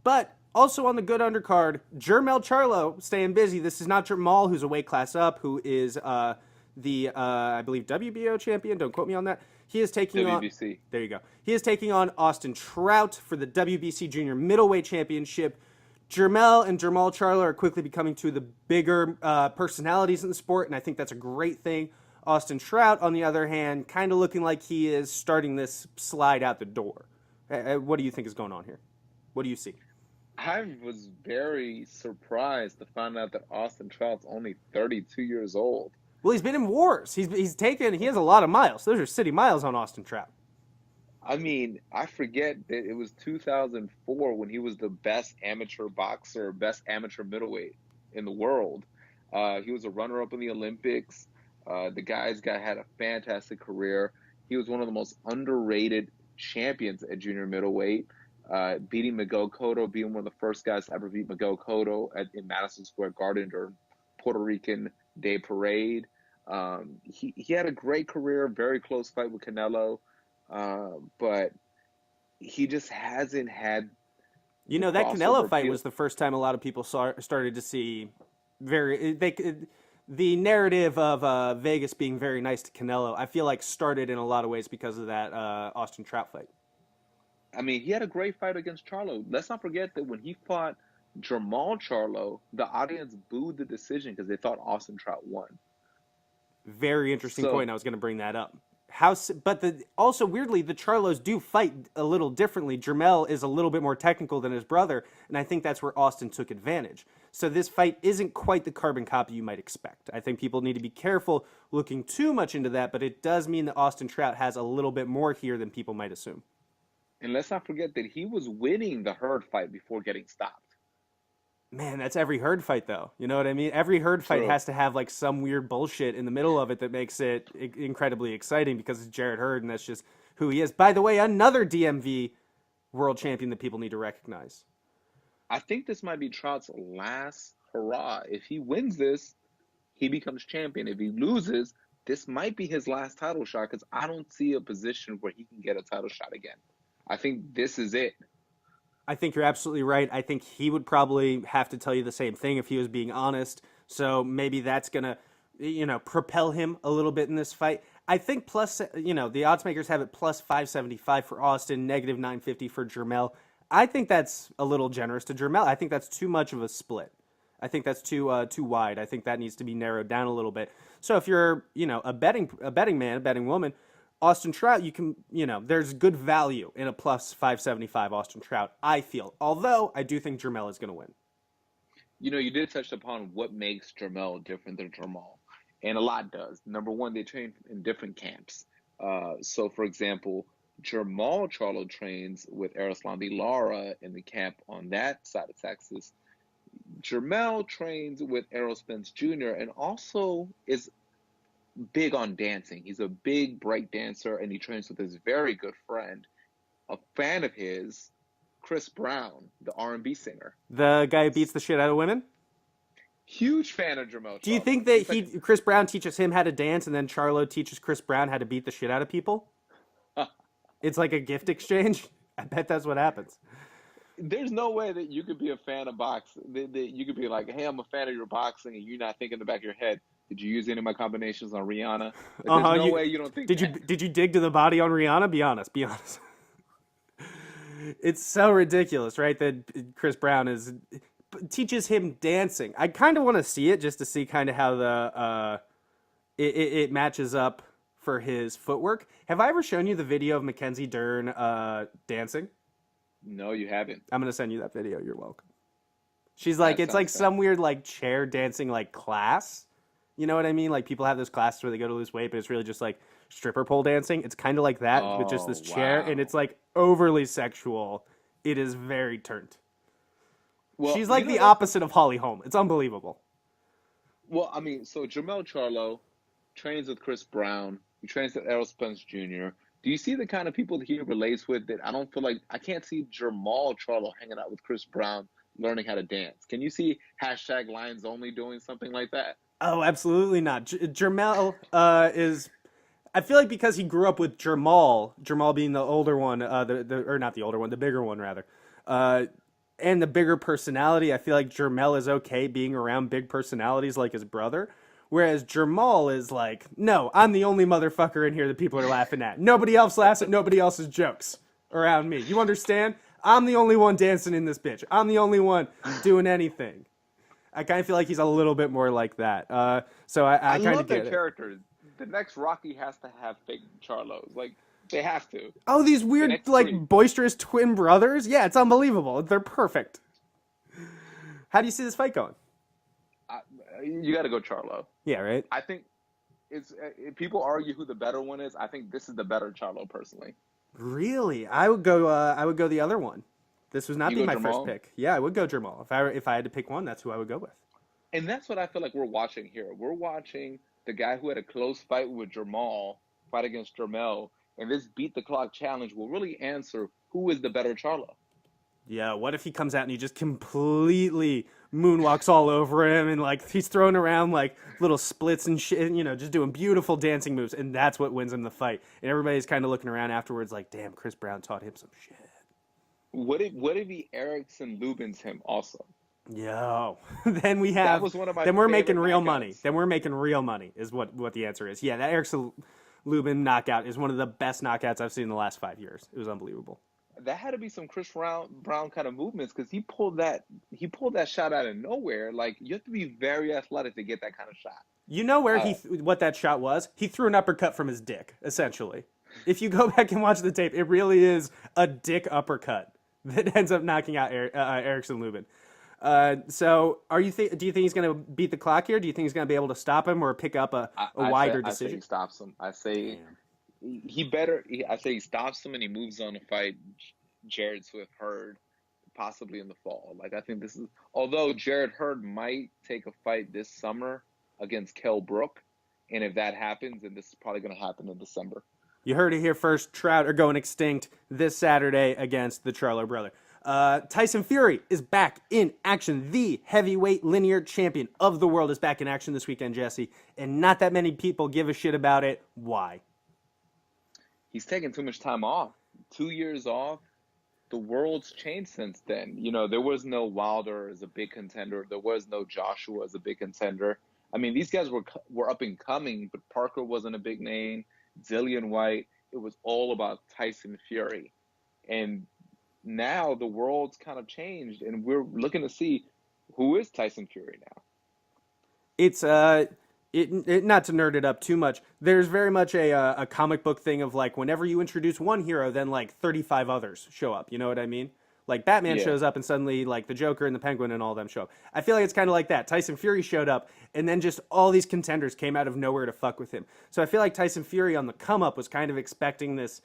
But also on the good undercard, Jermell Charlo staying busy. This is not Jermell, who's a weight class up, who is the, I believe, WBO champion. Don't quote me on that. He is taking
WBC.
on... There you go. He is taking on Austin Trout for the WBC Junior Middleweight Championship. Jermell and Jermell Charlo are quickly becoming two of the bigger personalities in the sport, and I think that's a great thing. Austin Trout, on the other hand, kind of looking like he is starting this slide out the door. What do you think is going on here? What do you see?
I was very surprised to find out that Austin Trout's only 32 years old.
Well, he's been in wars. He has a lot of miles. Those are city miles on Austin Trout.
I mean, I forget that it was 2004 when he was the best amateur boxer, best amateur middleweight in the world. He was a runner-up in the Olympics. The guy's had a fantastic career. He was one of the most underrated champions at junior middleweight, beating Miguel Cotto, being one of the first guys to ever beat Miguel Cotto in Madison Square Garden during Puerto Rican Day Parade. He had a great career, very close fight with Canelo, but he just hasn't had.
You know, that Canelo fight was the first time a lot of people started to see the narrative of Vegas being very nice to Canelo. I feel like started in a lot of ways because of that Austin Trout fight.
I mean, he had a great fight against Charlo. Let's not forget that when he fought Jermall Charlo, the audience booed the decision because they thought Austin Trout won.
Very interesting point. I was going to bring that up. Also, weirdly, the Charlos do fight a little differently. Jermell is a little bit more technical than his brother, and I think that's where Austin took advantage. So this fight isn't quite the carbon copy you might expect. I think people need to be careful looking too much into that, but it does mean that Austin Trout has a little bit more here than people might assume.
And let's not forget that he was winning the Hurd fight before getting stopped.
Man, that's every Hurd fight, though. You know what I mean? Every Hurd fight has to have like some weird bullshit in the middle of it that makes it incredibly exciting because it's Jarrett Hurd, and that's just who he is. By the way, another DMV world champion that people need to recognize.
I think this might be Trout's last hurrah. If he wins this, he becomes champion. If he loses, this might be his last title shot because I don't see a position where he can get a title shot again. I think this is it.
I think you're absolutely right. I think he would probably have to tell you the same thing if he was being honest. So maybe that's going to, propel him a little bit in this fight. I think the odds makers have it plus 575 for Austin, negative 950 for Jermell. I think that's a little generous to Jermell. I think that's too much of a split. I think that's too wide. I think that needs to be narrowed down a little bit. So if you're, a betting man, a betting woman, Austin Trout, you can, there's good value in a plus 575 Austin Trout, I feel. Although I do think Jermell is going to win.
You did touch upon what makes Jermell different than Jermall. And a lot does. Number one, they train in different camps. So, for example, Jermall Charlo trains with Erislandy Lara in the camp on that side of Texas. Jermell trains with Errol Spence Jr. and also is big on dancing. He's a big break dancer, and he trains with his very good friend, a fan of his, Chris Brown, the R&B singer.
The guy who beats the shit out of women?
Huge fan of Jermell.
Do you think that Chris Brown teaches him how to dance, and then Charlo teaches Chris Brown how to beat the shit out of people? It's like a gift exchange? I bet that's what happens.
There's no way that you could be a fan of boxing. That you could be like, hey, I'm a fan of your boxing, and you're not thinking in the back of your head, did you use any of my combinations on Rihanna? Like, there's no way you don't think that.
Did you dig to the body on Rihanna? Be honest. It's so ridiculous, right? That Chris Brown teaches him dancing. I kind of want to see it just to see kind of how it matches up for his footwork. Have I ever shown you the video of Mackenzie Dern dancing?
No, you haven't.
I'm going to send you that video. You're welcome. She's like, it's like some weird like chair dancing like class. You know what I mean? Like people have those classes where they go to lose weight, but it's really just like stripper pole dancing. It's kind of like that with just this chair, and it's like overly sexual. It is very turned. Well, she's like the opposite of Holly Holm. It's unbelievable.
Well, I mean, so Jermell Charlo trains with Chris Brown. He trains with Errol Spence Jr. Do you see the kind of people that he relates with that I don't feel like I can't see Jermell Charlo hanging out with Chris Brown learning how to dance? Can you see hashtag Lions Only doing something like that?
Oh, absolutely not. Jermell is, I feel like because he grew up with Jermell being the older one, or not the older one, the bigger one rather, and the bigger personality, I feel like Jermell is okay being around big personalities like his brother. Whereas Jermell is like, no, I'm the only motherfucker in here that people are laughing at. Nobody else laughs at nobody else's jokes around me. You understand? I'm the only one dancing in this bitch. I'm the only one doing anything. I kind of feel like he's a little bit more like that. So I kind
love
of get
that character. The next Rocky has to have fake Charlos. Like, they have to.
Oh, these weird, like, boisterous twin brothers? Yeah, it's unbelievable. They're perfect. How do you see this fight going?
You got to go Charlo.
Yeah, right?
I think if people argue who the better one is, I think this is the better Charlo, personally.
Really? I would go the other one. This would not be my first pick. Yeah, I would go Jermell. If I had to pick one, that's who I would go with.
And that's what I feel like we're watching here. We're watching the guy who had a close fight with Jermell fight against Jermell, and this beat the clock challenge will really answer who is the better Charlo.
Yeah, what if he comes out and he just completely moonwalks all over him and like he's throwing around like little splits and shit, you know, just doing beautiful dancing moves, and that's what wins him the fight. And everybody's kind of looking around afterwards like, damn, Chris Brown taught him some shit.
What if he Erickson Lubins him also?
Yo, then we have.
That was one of my.
Then we're making real money. Then we're making real money. Is what the answer is. Yeah, that Erickson Lubin knockout is one of the best knockouts I've seen in the last 5 years. It was unbelievable.
That had to be some Chris Brown kind of movements because he pulled that shot out of nowhere. Like, you have to be very athletic to get that kind of shot.
You know where what that shot was? He threw an uppercut from his dick, essentially. If you go back and watch the tape, it really is a dick uppercut that ends up knocking out Erickson Lubin. So do you think he's going to beat the clock here? Do you think he's going to be able to stop him or pick up a wider decision?
I say he stops him. I say he stops him and he moves on to fight Jared Swift Hurd, possibly in the fall. Like, I think this is, although Jared Hurd might take a fight this summer against Kell Brook, and if that happens, then this is probably going to happen in December.
You heard it here first. Trout are going extinct this Saturday against the Charlo brother. Tyson Fury is back in action. The heavyweight linear champion of the world is back in action this weekend, Jesse. And not that many people give a shit about it. Why?
He's taken too much time off. 2 years off. The world's changed since then. You know, there was no Wilder as a big contender. There was no Joshua as a big contender. I mean, these guys were up and coming, but Parker wasn't a big name. Dillian White. It was all about Tyson Fury. And now the world's kind of changed, and we're looking to see who is Tyson Fury now.
It's not to nerd it up too much. There's very much a comic book thing of like whenever you introduce one hero, then like 35 others show up. You know what I mean? Like Batman shows up and suddenly like the Joker and the Penguin and all of them show up. I feel like it's kind of like that. Tyson Fury showed up and then just all these contenders came out of nowhere to fuck with him. So I feel like Tyson Fury on the come up was kind of expecting this,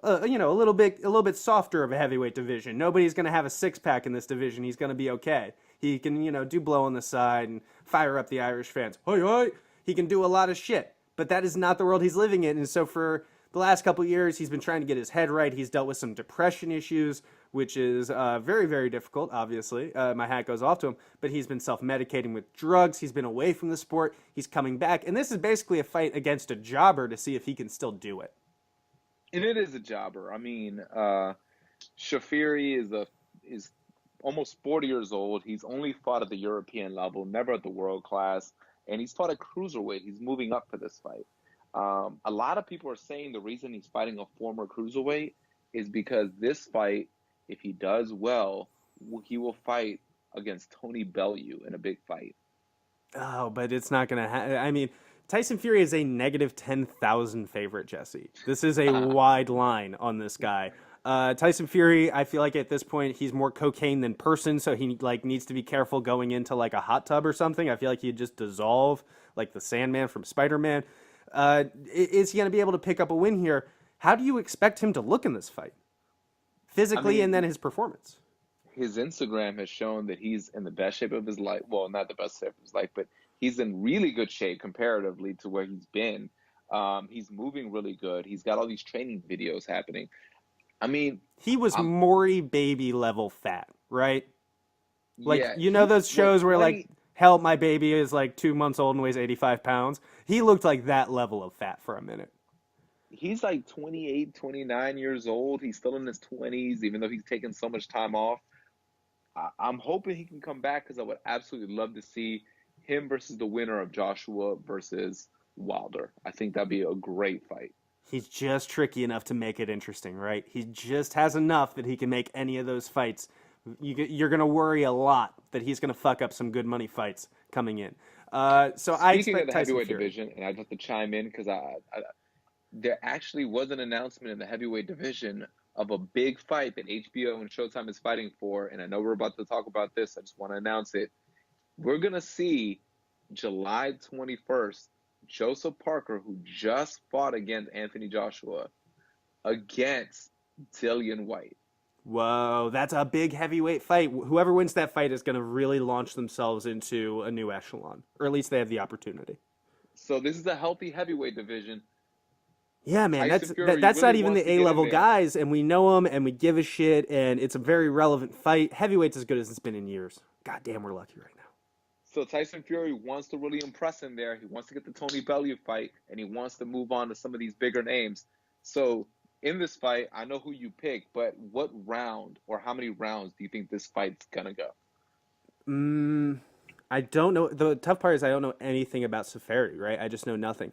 a little bit softer of a heavyweight division. Nobody's going to have a six pack in this division. He's going to be okay. He can, do blow on the side and fire up the Irish fans. Hoi, hoi. He can do a lot of shit. But that is not the world he's living in. And so for the last couple of years, he's been trying to get his head right. He's dealt with some depression issues, which is very, very difficult, obviously. My hat goes off to him. But he's been self-medicating with drugs. He's been away from the sport. He's coming back. And this is basically a fight against a jobber to see if he can still do it.
And it is a jobber. I mean, Shafiri is almost 40 years old. He's only fought at the European level, never at the world class. And he's fought at cruiserweight. He's moving up for this fight. A lot of people are saying the reason he's fighting a former cruiserweight is because this fight, if he does well, he will fight against Tony Bellew in a big fight.
Oh, but it's not going to happen. I mean, Tyson Fury is a negative 10,000 favorite, Jesse. This is a wide line on this guy. Tyson Fury, I feel like at this point he's more cocaine than person, so he needs to be careful going into like a hot tub or something. I feel like he'd just dissolve like the Sandman from Spider-Man. Is he going to be able to pick up a win here? How do you expect him to look in this fight? Physically, and then his performance.
His Instagram has shown that he's in the best shape of his life. Well, not the best shape of his life, but he's in really good shape comparatively to where he's been. He's moving really good. He's got all these training videos happening. I mean,
he was Maury baby level fat, right? Like, those shows where like, help, my baby is like 2 months old and weighs 85 pounds. He looked like that level of fat for a minute.
He's like 28, 29 years old. He's still in his 20s, even though he's taken so much time off. I'm hoping he can come back because I would absolutely love to see him versus the winner of Joshua versus Wilder. I think that'd be a great fight.
He's just tricky enough to make it interesting, right? He just has enough that he can make any of those fights. You're going to worry a lot that he's going to fuck up some good money fights coming in.
Speaking of the heavyweight division, and I'd have to chime in because there actually was an announcement in the heavyweight division of a big fight that HBO and Showtime is fighting for, and I know we're about to talk about this. I just want to announce it. We're going to see July 21st, Joseph Parker, who just fought against Anthony Joshua, against Dillian Whyte.
Whoa, that's a big heavyweight fight. Whoever wins that fight is going to really launch themselves into a new echelon, or at least they have the opportunity.
So this is a healthy heavyweight division.
Yeah, man, that's really not even the A-level guys, and we know them, and we give a shit, and it's a very relevant fight. Heavyweight's as good as it's been in years. God damn, we're lucky right now.
So Tyson Fury wants to really impress in there. He wants to get the Tony Bellew fight, and he wants to move on to some of these bigger names. So in this fight, I know who you pick, but what round or how many rounds do you think this fight's going to go?
I don't know. The tough part is I don't know anything about Safari, right? I just know nothing.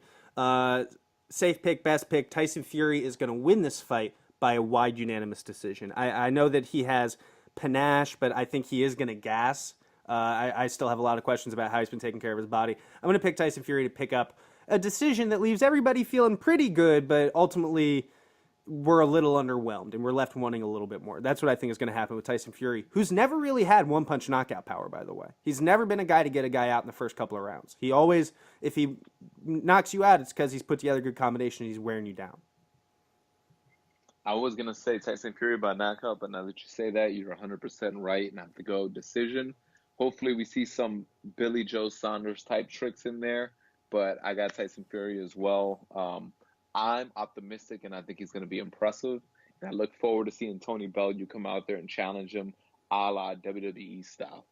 Safe pick, best pick. Tyson Fury is going to win this fight by a wide unanimous decision. I know that he has panache, but I think he is going to gas. I still have a lot of questions about how he's been taking care of his body. I'm going to pick Tyson Fury to pick up a decision that leaves everybody feeling pretty good, but ultimately we're a little underwhelmed and we're left wanting a little bit more. That's what I think is going to happen with Tyson Fury, who's never really had one-punch knockout power, by the way. He's never been a guy to get a guy out in the first couple of rounds. He always, if he knocks you out, it's because he's put together a good combination and he's wearing you down.
I was going to say Tyson Fury by knockout, but now that you say that, you're 100% right and I have to go decision. Hopefully we see some Billy Joe Saunders type tricks in there, but I got Tyson Fury as well. I'm optimistic, and I think he's going to be impressive. And I look forward to seeing Tony Bellew come out there and challenge him a la WWE style.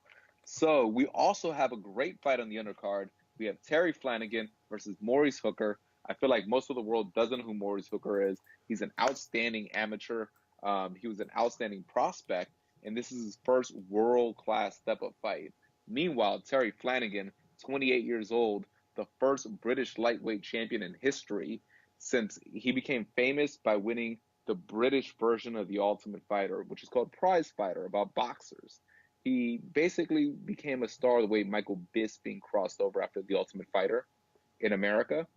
So we also have a great fight on the undercard. We have Terry Flanagan versus Maurice Hooker. I feel like most of the world doesn't know who Maurice Hooker is. He's an outstanding amateur. He was an outstanding prospect, and this is his first world-class step-up fight. Meanwhile, Terry Flanagan, 28 years old, the first British lightweight champion in history, since he became famous by winning the British version of The Ultimate Fighter, which is called Prize Fighter, about boxers. He basically became a star the way Michael Bisping crossed over after The Ultimate Fighter in America.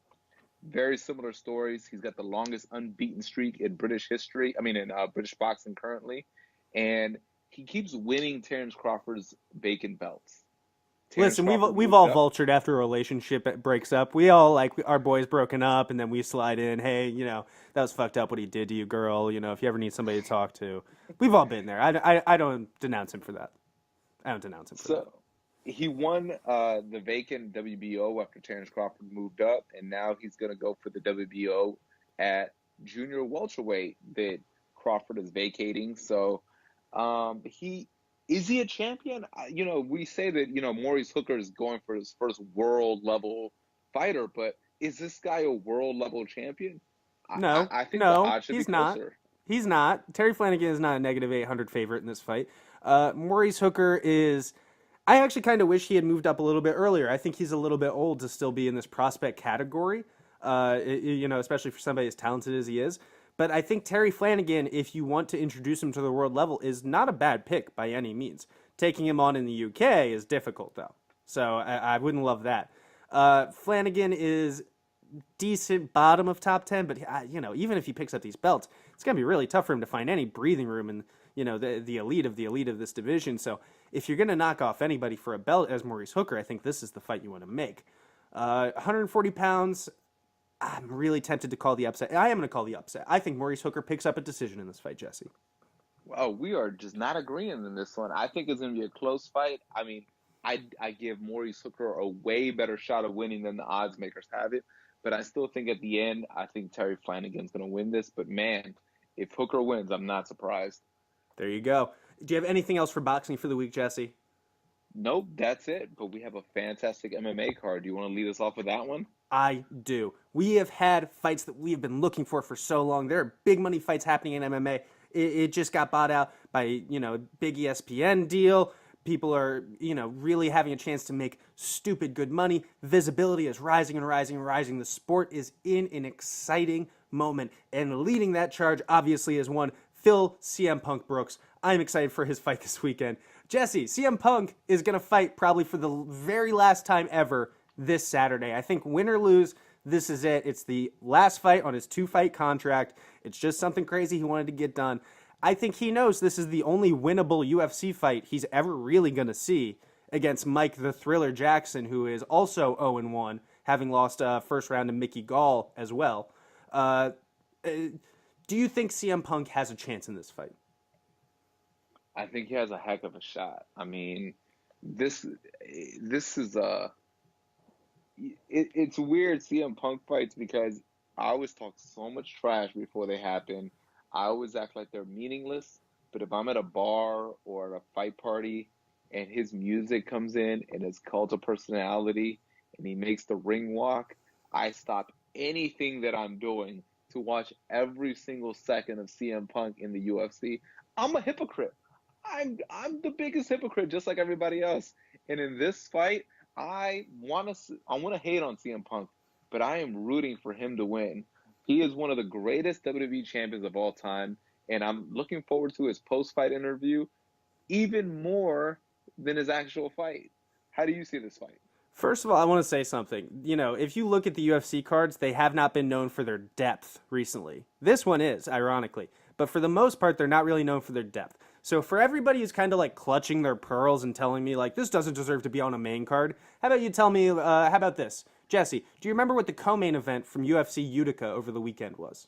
Very similar stories. He's got the longest unbeaten streak in British history. In British boxing currently. And he keeps winning Terrance Crawford's vacant belts.
Listen, we've all vultured after a relationship breaks up. We all like our boys broken up, and then we slide in. Hey, that was fucked up what he did to you, girl. If you ever need somebody to talk to, we've all been there. I don't denounce him for that. I don't denounce him for that.
So he won the vacant WBO after Terrance Crawford moved up, and now he's going to go for the WBO at junior welterweight that Crawford is vacating. So is he a champion? We say that, Maurice Hooker is going for his first world level fighter, but is this guy a world level champion?
No,
I think the
no,
odds should
he's
be
not.
closer.
He's not. Terry Flanagan is not a negative 800 favorite in this fight. Maurice Hooker is. I actually kind of wish he had moved up a little bit earlier. I think he's a little bit old to still be in this prospect category, especially for somebody as talented as he is. But I think Terry Flanagan, if you want to introduce him to the world level, is not a bad pick by any means. Taking him on in the UK is difficult, though. So I wouldn't love that. Flanagan is decent bottom of top 10, but even if he picks up these belts, it's going to be really tough for him to find any breathing room in the elite of this division. So if you're going to knock off anybody for a belt as Maurice Hooker, I think this is the fight you want to make. 140 pounds, I'm really tempted to call the upset. I am going to call the upset. I think Maurice Hooker picks up a decision in this fight, Jesse.
Well, we are just not agreeing in this one. I think it's going to be a close fight. I mean, I give Maurice Hooker a way better shot of winning than the odds makers have it. But I still think at the end, I think Terry Flanagan's going to win this. But man, if Hooker wins, I'm not surprised.
There you go. Do you have anything else for boxing for the week, Jesse?
Nope, that's it. But we have a fantastic MMA card. Do you want to lead us off with that one?
I do. We have had fights that we have been looking for so long. There are big money fights happening in MMA. It just got bought out by, big ESPN deal. People are, really having a chance to make stupid good money. Visibility is rising and rising and rising. The sport is in an exciting moment. And leading that charge, obviously, is one Phil CM Punk Brooks. I'm excited for his fight this weekend. Jesse, CM Punk is going to fight probably for the very last time ever this Saturday. I think win or lose, this is it. It's the last fight on his 2-fight contract. It's just something crazy he wanted to get done. I think he knows this is the only winnable UFC fight he's ever really going to see against Mike the Thriller Jackson, who is also 0-1, having lost first round to Mickey Gall as well. Do you think CM Punk has a chance in this fight?
I think he has a heck of a shot. I mean, this is it's weird CM Punk fights because I always talk so much trash before they happen. I always act like they're meaningless, but if I'm at a bar or at a fight party and his music comes in and his cult of personality and he makes the ring walk, I stop anything that I'm doing to watch every single second of CM Punk in the UFC. I'm a hypocrite. I'm the biggest hypocrite, just like everybody else. And in this fight, I want to hate on CM Punk, but I am rooting for him to win. He is one of the greatest WWE champions of all time, and I'm looking forward to his post-fight interview even more than his actual fight. How do you see this fight?
First of all, I want to say something. If you look at the UFC cards, they have not been known for their depth recently. This one is, ironically. But for the most part, they're not really known for their depth. So for everybody who's kind of like clutching their pearls and telling me, like, this doesn't deserve to be on a main card, how about you tell me, how about this? Jesse, do you remember what the co-main event from UFC Utica over the weekend was?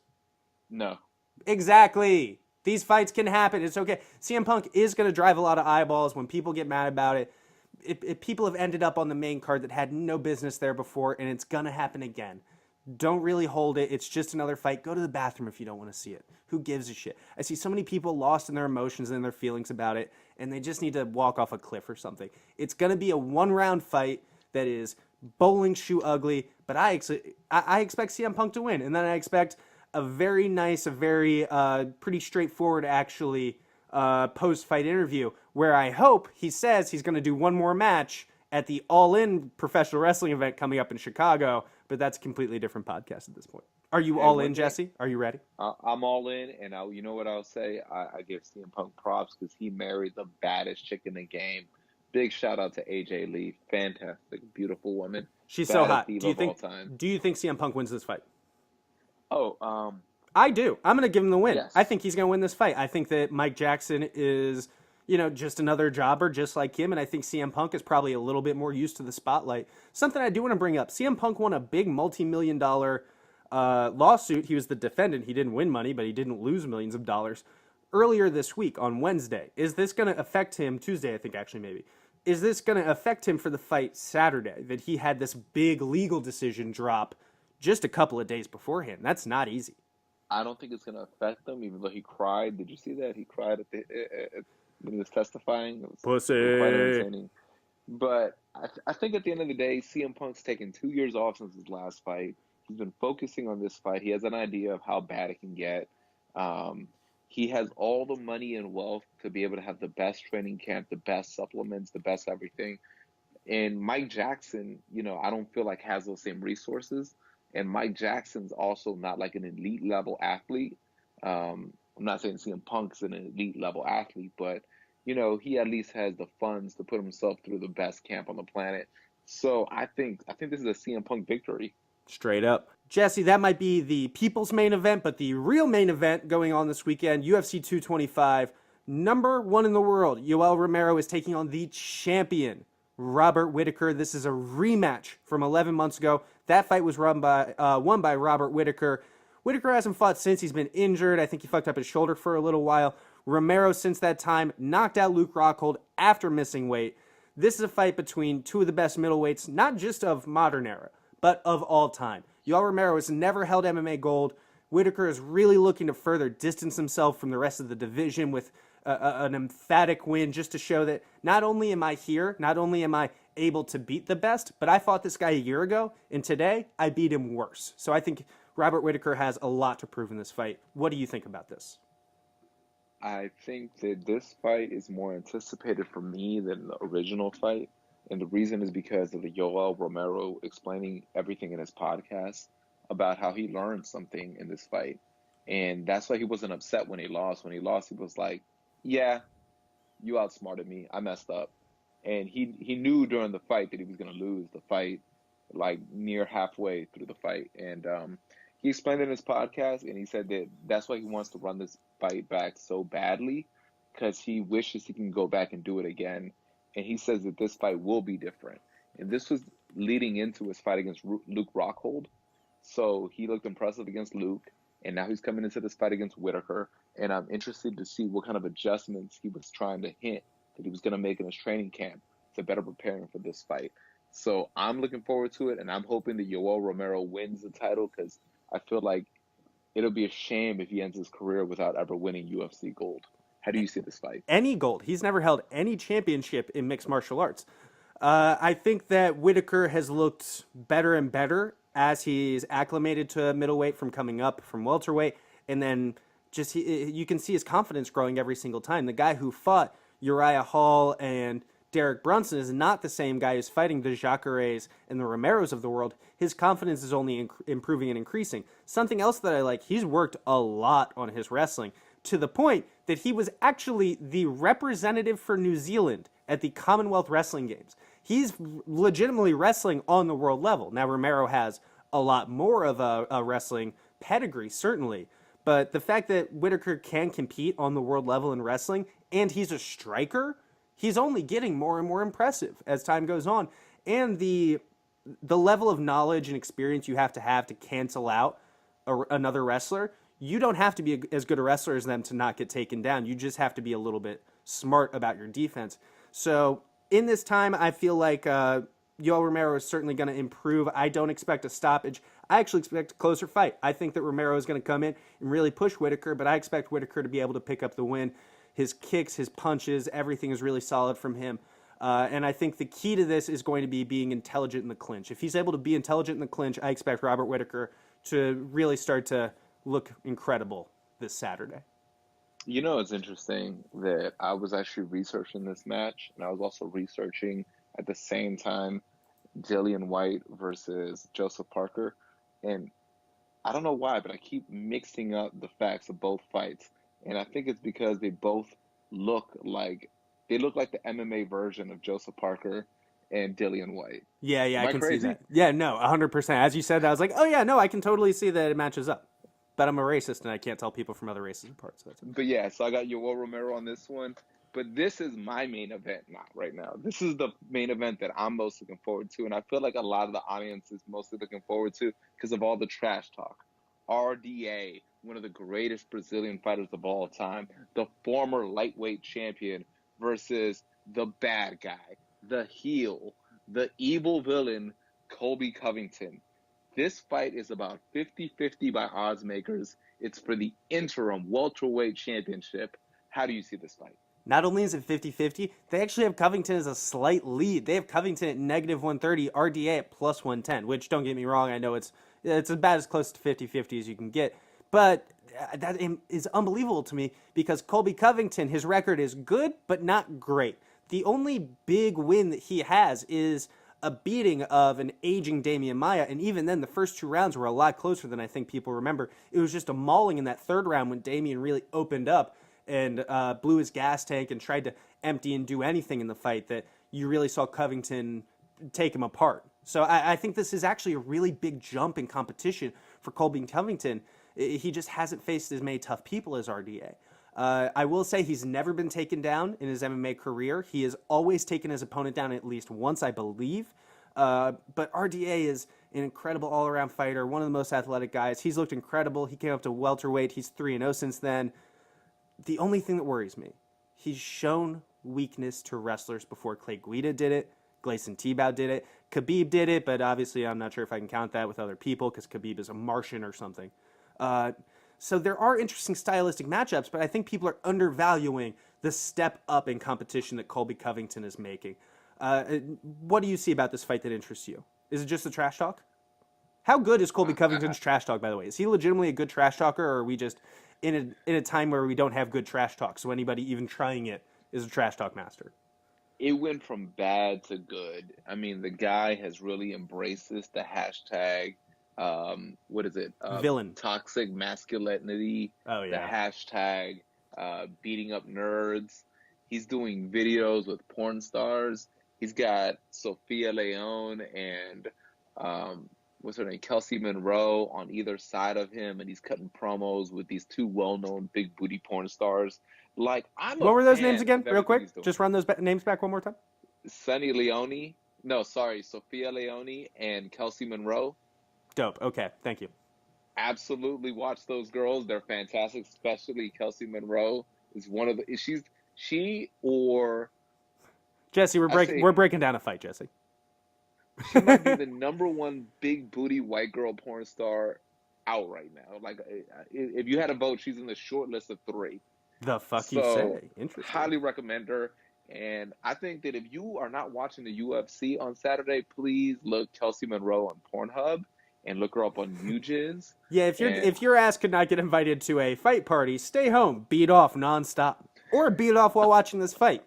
No.
Exactly. These fights can happen. It's okay. CM Punk is going to drive a lot of eyeballs when people get mad about it. If people have ended up on the main card that had no business there before, and it's going to happen again. Don't really hold it. It's just another fight. Go to the bathroom if you don't want to see it. Who gives a shit? I see so many people lost in their emotions and their feelings about it, and they just need to walk off a cliff or something. It's going to be a one-round fight that is bowling shoe ugly, but I expect CM Punk to win, and then I expect a very nice, pretty straightforward, actually, post-fight interview where I hope he says he's going to do one more match at the All-In professional wrestling event coming up in Chicago, but that's a completely different podcast at this point. Are you all in, Jesse? Are you ready?
I'm all in, and you know what I'll say? I give CM Punk props because he married the baddest chick in the game. Big shout out to AJ Lee. Fantastic, beautiful woman.
She's so hot.
Do you think
CM Punk wins this fight?
I
do. I'm going to give him the win.
Yes.
I think he's going to win this fight. I think that Mike Jackson is, just another jobber just like him, and I think CM Punk is probably a little bit more used to the spotlight. Something I do want to bring up. CM Punk won a big multi-million-dollar lawsuit. He was the defendant. He didn't win money, but he didn't lose millions of dollars earlier this week on Wednesday. Is this going to affect him? Tuesday, I think, actually, maybe. Is this going to affect him for the fight Saturday? That he had this big legal decision drop just a couple of days beforehand. That's not easy.
I don't think it's going to affect him, even though he cried. Did you see that? He cried when he was testifying. It was
Pussy.
quite entertaining. But I think at the end of the day, CM Punk's taken 2 years off since his last fight. He's been focusing on this fight. He has an idea of how bad it can get. He has all the money and wealth to be able to have the best training camp, the best supplements, the best everything. And Mike Jackson, I don't feel like has those same resources. And Mike Jackson's also not like an elite level athlete. I'm not saying CM Punk's an elite level athlete, but he at least has the funds to put himself through the best camp on the planet. So I think this is a CM Punk victory.
Straight up. Jesse, that might be the people's main event, but the real main event going on this weekend, UFC 225, number 1 in the world, Yoel Romero is taking on the champion, Robert Whittaker. This is a rematch from 11 months ago. That fight was won by Robert Whittaker. Whittaker hasn't fought since. He's been injured. I think he fucked up his shoulder for a little while. Romero, since that time, knocked out Luke Rockhold after missing weight. This is a fight between two of the best middleweights, not just of modern era, but of all time. Yoel Romero has never held MMA gold. Whittaker is really looking to further distance himself from the rest of the division with an emphatic win, just to show that not only am I here, not only am I able to beat the best, but I fought this guy a year ago, and today I beat him worse. So I think Robert Whittaker has a lot to prove in this fight. What do you think about this?
I think that this fight is more anticipated for me than the original fight. And the reason is because of the Yoel Romero explaining everything in his podcast about how he learned something in this fight. And that's why he wasn't upset when he lost. When he lost, he was like, yeah, you outsmarted me. I messed up. And he knew during the fight that he was going to lose the fight, like near halfway through the fight. And he explained it in his podcast, and he said that that's why he wants to run this fight back so badly, because he wishes he can go back and do it again. And he says that this fight will be different. And this was leading into his fight against Luke Rockhold. So he looked impressive against Luke. And now he's coming into this fight against Whittaker. And I'm interested to see what kind of adjustments he was trying to hint that he was going to make in his training camp to better prepare him for this fight. So I'm looking forward to it. And I'm hoping that Yoel Romero wins the title, because I feel like it'll be a shame if he ends his career without ever winning UFC gold. How do you see this fight?
Any gold. He's never held any championship in mixed martial arts. I think that Whittaker has looked better and better as he's acclimated to middleweight from coming up from welterweight. And then just you can see his confidence growing every single time. The guy who fought Uriah Hall and Derek Brunson is not the same guy who's fighting the Jacares and the Romeros of the world. His confidence is only improving and increasing. Something else that I like, he's worked a lot on his wrestling, to the point that he was actually the representative for New Zealand at the Commonwealth Wrestling Games. He's legitimately wrestling on the world level. Now, Romero has a lot more of a wrestling pedigree, certainly, but the fact that Whittaker can compete on the world level in wrestling, and he's a striker, he's only getting more and more impressive as time goes on. And the level of knowledge and experience you have to cancel out another wrestler, you don't have to be as good a wrestler as them to not get taken down. You just have to be a little bit smart about your defense. So in this time, I feel like Yoel Romero is certainly going to improve. I don't expect a stoppage. I actually expect a closer fight. I think that Romero is going to come in and really push Whittaker, but I expect Whittaker to be able to pick up the win. His kicks, his punches, everything is really solid from him. And I think the key to this is going to be being intelligent in the clinch. If he's able to be intelligent in the clinch, I expect Robert Whittaker to really start to look incredible this Saturday.
You know, it's interesting that I was actually researching this match, and I was also researching at the same time Dillian Whyte versus Joseph Parker. And I don't know why, but I keep mixing up the facts of both fights. And I think it's because they both look like the MMA version of Joseph Parker and Dillian Whyte.
Yeah,
Am
I can
crazy?
see that. Yeah, no, 100%. As you said that, I was like, oh yeah, no, I can totally see that it matches up. But I'm a racist, and I can't tell people from other races apart. So that's okay.
But yeah, so I got Yoel Romero on this one. But this is my main event right now. This is the main event that I'm most looking forward to. And I feel like a lot of the audience is mostly looking forward to because of all the trash talk. RDA, one of the greatest Brazilian fighters of all time, the former lightweight champion, versus the bad guy, the heel, the evil villain, Colby Covington. This fight is about 50-50 by odds makers. It's for the interim welterweight championship. How do you see this fight?
Not only is it 50-50, they actually have Covington as a slight lead. They have Covington at -130, RDA at +110, which, don't get me wrong, I know it's about as close to 50-50 as you can get. But that is unbelievable to me because Colby Covington, his record is good, but not great. The only big win that he has is a beating of an aging Damian Maia, and even then, the first 2 rounds were a lot closer than I think people remember. It was just a mauling in that 3rd round when Damian really opened up and blew his gas tank and tried to empty and do anything in the fight that you really saw Covington take him apart. So I think this is actually a really big jump in competition for Colby Covington. He just hasn't faced as many tough people as RDA. I will say he's never been taken down in his MMA career. He has always taken his opponent down at least once, I believe. But RDA is an incredible all-around fighter, one of the most athletic guys. He's looked incredible. He came up to welterweight. He's 3-0 since then. The only thing that worries me, he's shown weakness to wrestlers before. Clay Guida did it. Gleison Tibau did it. Khabib did it, but obviously I'm not sure if I can count that with other people because Khabib is a Martian or something. So there are interesting stylistic matchups, but I think people are undervaluing the step up in competition that Colby Covington is making. What do you see about this fight that interests you? Is it just the trash talk? How good is Colby Covington's trash talk, by the way? Is he legitimately a good trash talker, or are we just in a time where we don't have good trash talk, so anybody even trying it is a trash talk master?
It went from bad to good. I mean, the guy has really embraced this, the hashtag, what is it?
Villain.
Toxic masculinity.
Oh, yeah.
The hashtag, beating up nerds. He's doing videos with porn stars. He's got Sophia Leone and, what's her name, Kelsey Monroe on either side of him, and he's cutting promos with these 2 well-known big booty porn stars. Like,
what were those names again, real quick? Just run those names back one more time.
Sophia Leone and Kelsey Monroe.
Dope. Okay, thank you.
Absolutely watch those girls. They're fantastic, especially Kelsey Monroe is one of the
Jesse, we're breaking down a fight, Jesse.
She might be the #1 big booty white girl porn star out right now. Like, if you had a vote, she's in the short list of 3.
The fuck you say? Interesting.
Highly recommend her. And I think that if you are not watching the UFC on Saturday, please look Kelsey Monroe on Pornhub and look her up on UJizz.
Yeah, if your ass could not get invited to a fight party, stay home, beat off nonstop, or beat off while watching this fight.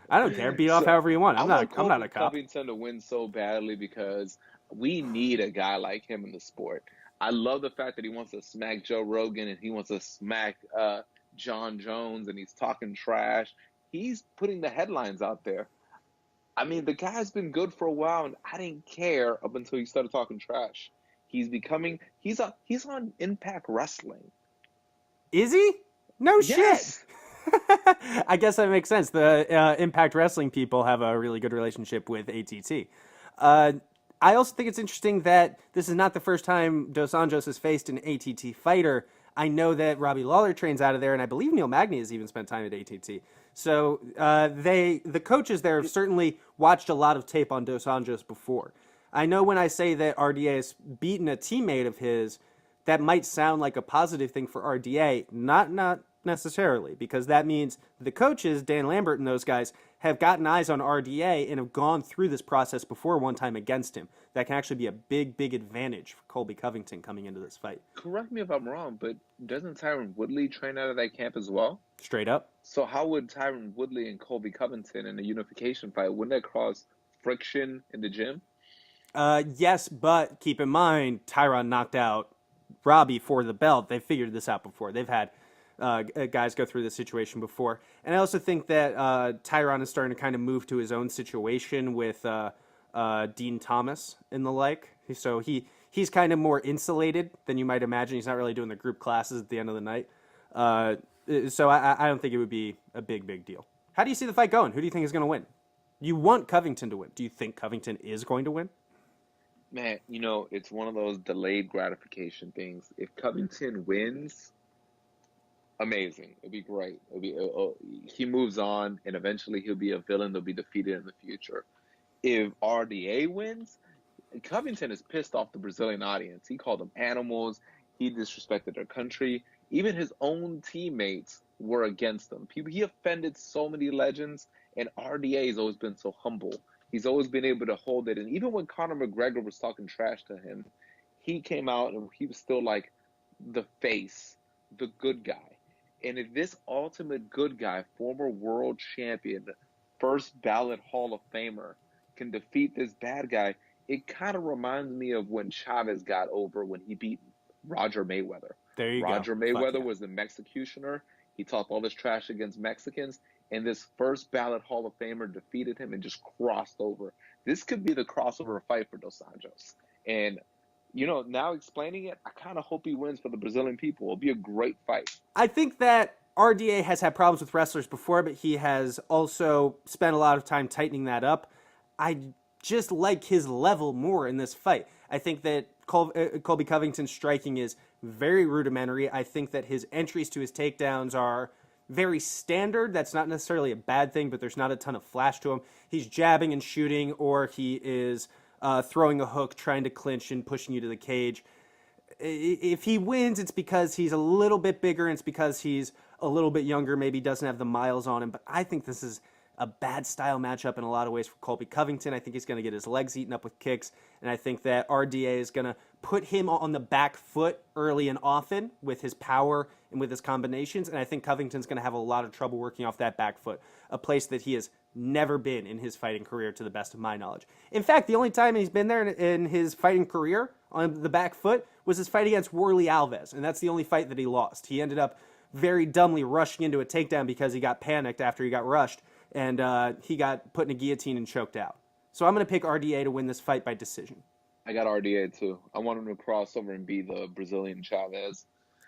I don't care. Beat off however you want. I'm not a cop.
Covington to win so badly because we need a guy like him in the sport. I love the fact that he wants to smack Joe Rogan and he wants to smack John Jones and he's talking trash. He's putting the headlines out there. I mean, the guy's been good for a while, and I didn't care up until he started talking trash. He's on Impact Wrestling.
Is he? No
Yes.
shit. I guess that makes sense. The Impact Wrestling people have a really good relationship with ATT. I also think it's interesting that this is not the first time Dos Anjos has faced an ATT fighter. I know that Robbie Lawler trains out of there, and I believe Neil Magny has even spent time at ATT. So the coaches there have certainly watched a lot of tape on Dos Anjos before. I know when I say that RDA has beaten a teammate of his, that might sound like a positive thing for RDA. Not necessarily, because that means the coaches, Dan Lambert and those guys, have gotten eyes on RDA and have gone through this process before one time against him. That can actually be a big, big advantage for Colby Covington coming into this fight.
Correct me if I'm wrong, but doesn't Tyron Woodley train out of that camp as well?
Straight up.
So how would Tyron Woodley and Colby Covington in a unification fight, wouldn't that cause friction in the gym?
Yes, but keep in mind, Tyron knocked out Robbie for the belt. They've figured this out before. They've had guys go through this situation before. And I also think that Tyron is starting to kind of move to his own situation with Dean Thomas and the like. So he's kind of more insulated than you might imagine. He's not really doing the group classes at the end of the night. So I don't think it would be a big deal. How do you see the fight going? Who do you think is going to win? You want Covington to win. Do you think Covington is going to win?
Man, it's one of those delayed gratification things. If Covington wins, amazing. It'd be great. He moves on, and eventually he'll be a villain. They'll be defeated in the future. If RDA wins, Covington is pissed off the Brazilian audience. He called them animals. He disrespected their country. Even his own teammates were against him. He offended so many legends, and RDA has always been so humble. He's always been able to hold it. And even when Conor McGregor was talking trash to him, he came out and he was still like the face, the good guy. And if this ultimate good guy, former world champion, first ballot Hall of Famer, can defeat this bad guy, it kind of reminds me of when Chavez got over when he beat Roger Mayweather.
There you go.
Roger Mayweather was the Mexicutioner. He talked all this trash against Mexicans, and this first ballot Hall of Famer defeated him and just crossed over. This could be the crossover fight for Dos Anjos. And, now explaining it, I kind of hope he wins for the Brazilian people. It'll be a great fight.
I think that RDA has had problems with wrestlers before, but he has also spent a lot of time tightening that up. I just like his level more in this fight. I think that Colby Covington's striking is very rudimentary. I think that his entries to his takedowns are very standard. That's not necessarily a bad thing, but there's not a ton of flash to him. He's jabbing and shooting, or he is throwing a hook, trying to clinch and pushing you to the cage. If he wins, it's because he's a little bit bigger, and it's because he's a little bit younger, maybe doesn't have the miles on him. But I think this is a bad style matchup in a lot of ways for Colby Covington. I think he's going to get his legs eaten up with kicks, and I think that RDA is going to put him on the back foot early and often with his power and with his combinations, and I think Covington's going to have a lot of trouble working off that back foot, a place that he has never been in his fighting career to the best of my knowledge. In fact, the only time he's been there in his fighting career on the back foot was his fight against Worley Alves, and that's the only fight that he lost. He ended up very dumbly rushing into a takedown because he got panicked after he got rushed, and he got put in a guillotine and choked out. So I'm going to pick RDA to win this fight by decision.
I got RDA too. I want him to cross over and be the Brazilian Chavez.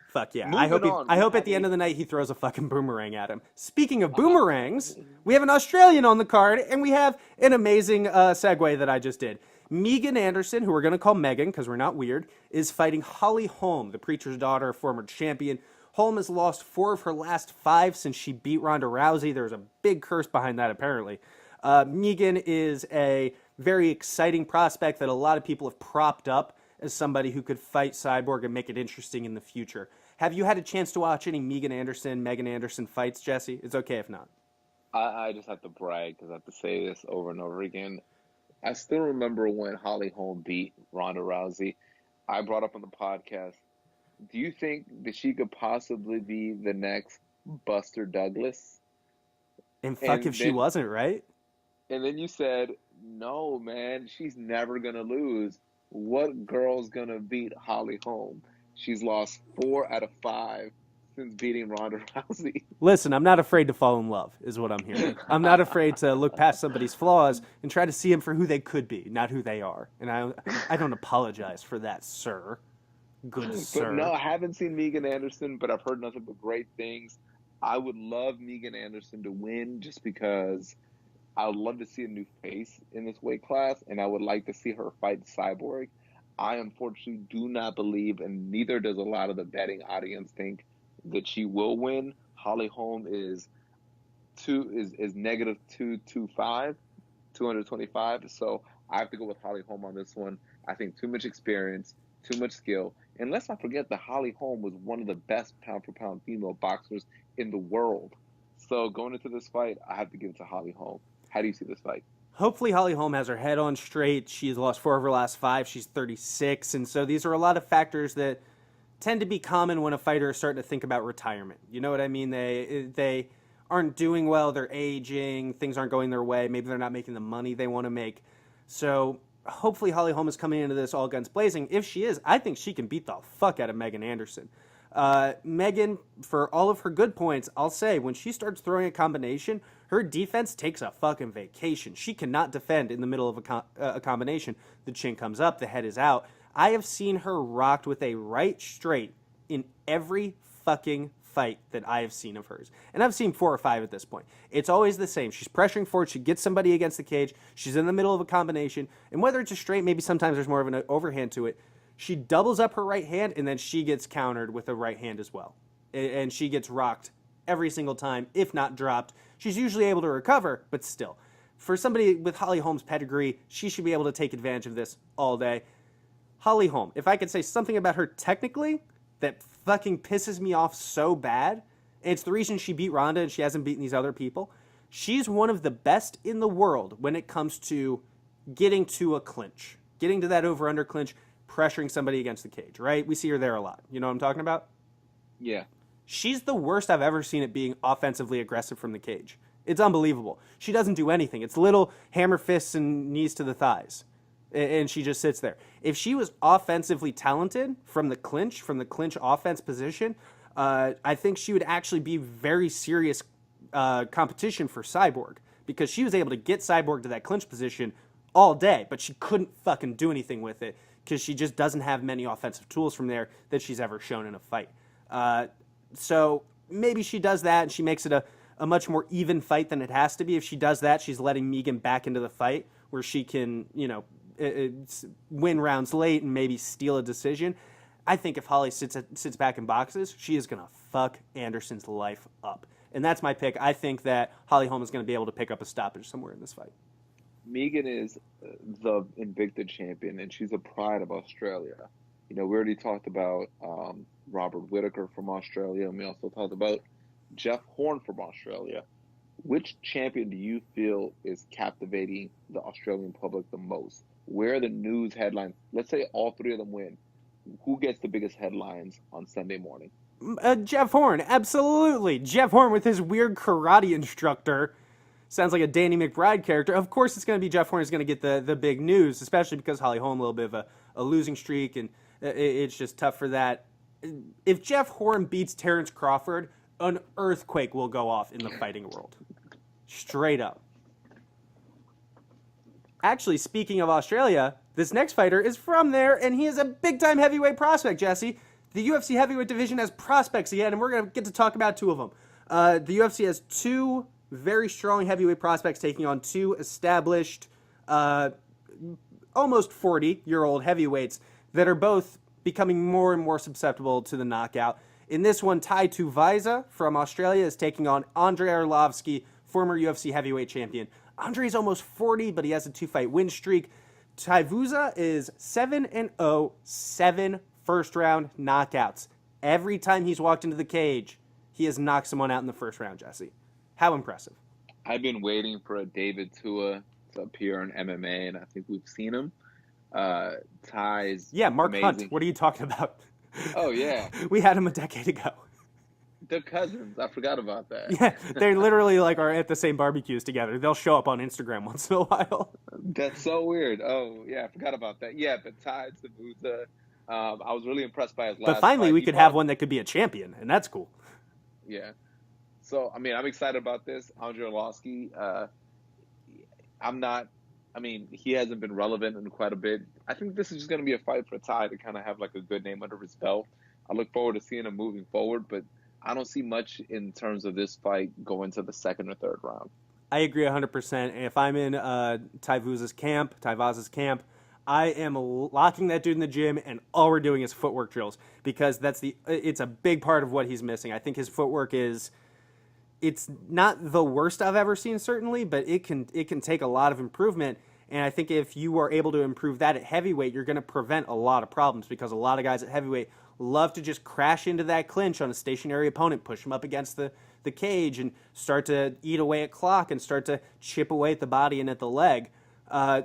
Fuck yeah. I hope at the end of the night he throws a fucking boomerang at him. Speaking of boomerangs, we have an Australian on the card, and we have an amazing segue that I just did. Meghan Anderson, who we're going to call Meghan because we're not weird, is fighting Holly Holm, the preacher's daughter, former champion. Holm has lost 4 of her last 5 since she beat Ronda Rousey. There's a big curse behind that, apparently. Meghan is a very exciting prospect that a lot of people have propped up as somebody who could fight Cyborg and make it interesting in the future. Have you had a chance to watch any Meghan Anderson fights, Jesse? It's okay if not.
I just have to brag because I have to say this over and over again. I still remember when Holly Holm beat Ronda Rousey. I brought up on the podcast, do you think that she could possibly be the next Buster Douglas?
And if she wasn't, right?
And then you said, no, man, she's never going to lose. What girl's going to beat Holly Holm? She's lost 4 out of 5 since beating Ronda Rousey.
Listen, I'm not afraid to fall in love, is what I'm hearing. I'm not afraid to look past somebody's flaws and try to see them for who they could be, not who they are. And I don't apologize for that, sir. Good sir.
But no, I haven't seen Meghan Anderson, but I've heard nothing but great things. I would love Meghan Anderson to win just because I would love to see a new face in this weight class, and I would like to see her fight Cyborg. I unfortunately do not believe, and neither does a lot of the betting audience think, that she will win. Holly Holm is negative 225, so I have to go with Holly Holm on this one. I think too much experience, too much skill. And let's not forget that Holly Holm was one of the best pound-for-pound female boxers in the world. So going into this fight, I have to give it to Holly Holm. How do you see this fight?
Hopefully Holly Holm has her head on straight. She's lost 4 of her last 5. She's 36. And so these are a lot of factors that tend to be common when a fighter is starting to think about retirement. You know what I mean? They aren't doing well. They're aging. Things aren't going their way. Maybe they're not making the money they want to make. So hopefully Holly Holm is coming into this all guns blazing. If she is, I think she can beat the fuck out of Meghan Anderson. Meghan, for all of her good points, I'll say when she starts throwing a combination, her defense takes a fucking vacation. She cannot defend in the middle of a combination. The chin comes up, the head is out. I have seen her rocked with a right straight in every fucking fight that I have seen of hers. And I've seen 4 or 5 at this point. It's always the same. She's pressuring forward. She gets somebody against the cage. She's in the middle of a combination. And whether it's a straight, maybe sometimes there's more of an overhand to it, she doubles up her right hand, and then she gets countered with a right hand as well. And she gets rocked every single time, if not dropped. She's usually able to recover, but still. For somebody with Holly Holm's pedigree, she should be able to take advantage of this all day. Holly Holm, if I could say something about her technically that fucking pisses me off so bad, and it's the reason she beat Ronda and she hasn't beaten these other people, she's one of the best in the world when it comes to getting to a clinch, getting to that over-under clinch, pressuring somebody against the cage, right? We see her there a lot. You know what I'm talking about?
Yeah.
She's the worst I've ever seen at being offensively aggressive from the cage. It's unbelievable. She doesn't do anything. It's little hammer fists and knees to the thighs. And she just sits there. If she was offensively talented from the clinch offense position, I think she would actually be very serious competition for Cyborg, because she was able to get Cyborg to that clinch position all day, but she couldn't fucking do anything with it because she just doesn't have many offensive tools from there that she's ever shown in a fight. So maybe she does that and she makes it a much more even fight than it has to be. If she does that, she's letting Meghan back into the fight where she can, win rounds late and maybe steal a decision. I think if Holly sits back and boxes, she is going to fuck Anderson's life up. And that's my pick. I think that Holly Holm is going to be able to pick up a stoppage somewhere in this fight.
Meghan is the Invicta champion, and she's a pride of Australia. We already talked about Robert Whittaker from Australia, and we also talked about Jeff Horn from Australia. Which champion do you feel is captivating the Australian public the most? Where are the news headlines? Let's say all 3 of them win. Who gets the biggest headlines on Sunday morning?
Jeff Horn, absolutely. Jeff Horn with his weird karate instructor. Sounds like a Danny McBride character. Of course it's going to be Jeff Horn who's going to get the big news, especially because Holly Holm, a little bit of a losing streak, and it's just tough for that. If Jeff Horn beats Terrance Crawford, an earthquake will go off in the fighting world. Straight up. Actually, speaking of Australia, this next fighter is from there, and he is a big-time heavyweight prospect, Jesse. The UFC heavyweight division has prospects again, and we're going to get to talk about 2 of them. The UFC has 2 very strong heavyweight prospects taking on 2 established, almost 40-year-old heavyweights that are both becoming more and more susceptible to the knockout. In this one, Tai Tuivasa from Australia is taking on Andrei Arlovski, former UFC heavyweight champion. Andrei's almost 40, but he has a 2-fight win streak. Tuivasa is 7-0, 7 first-round knockouts. Every time he's walked into the cage, he has knocked someone out in the first round, Jesse. How impressive.
I've been waiting for a David Tua to appear on MMA, and I think we've seen him. Ty's
Mark
amazing.
Hunt. What are you talking about?
Oh, yeah.
We had him a decade ago.
They're cousins. I forgot about that.
Yeah, they literally are at the same barbecues together. They'll show up on Instagram once in a while.
That's so weird. Oh, yeah, I forgot about that. Yeah, but Ty Tuivasa, I was really impressed by his last
But finally,
fight.
we could have one that could be a champion, and that's cool.
Yeah. So, I'm excited about this. Andrei Arlovski, he hasn't been relevant in quite a bit. I think this is just going to be a fight for Ty to kind of have, a good name under his belt. I look forward to seeing him moving forward, but I don't see much in terms of this fight going to the 2nd or 3rd round. I
agree 100%. And if I'm in Tuivasa's camp, I am locking that dude in the gym, and all we're doing is footwork drills, because it's a big part of what he's missing. I think his footwork it's not the worst I've ever seen, certainly, but it can take a lot of improvement. And I think if you are able to improve that at heavyweight, you're going to prevent a lot of problems, because a lot of guys at heavyweight love to just crash into that clinch on a stationary opponent, push him up against the cage, and start to eat away at clock and start to chip away at the body and at the leg.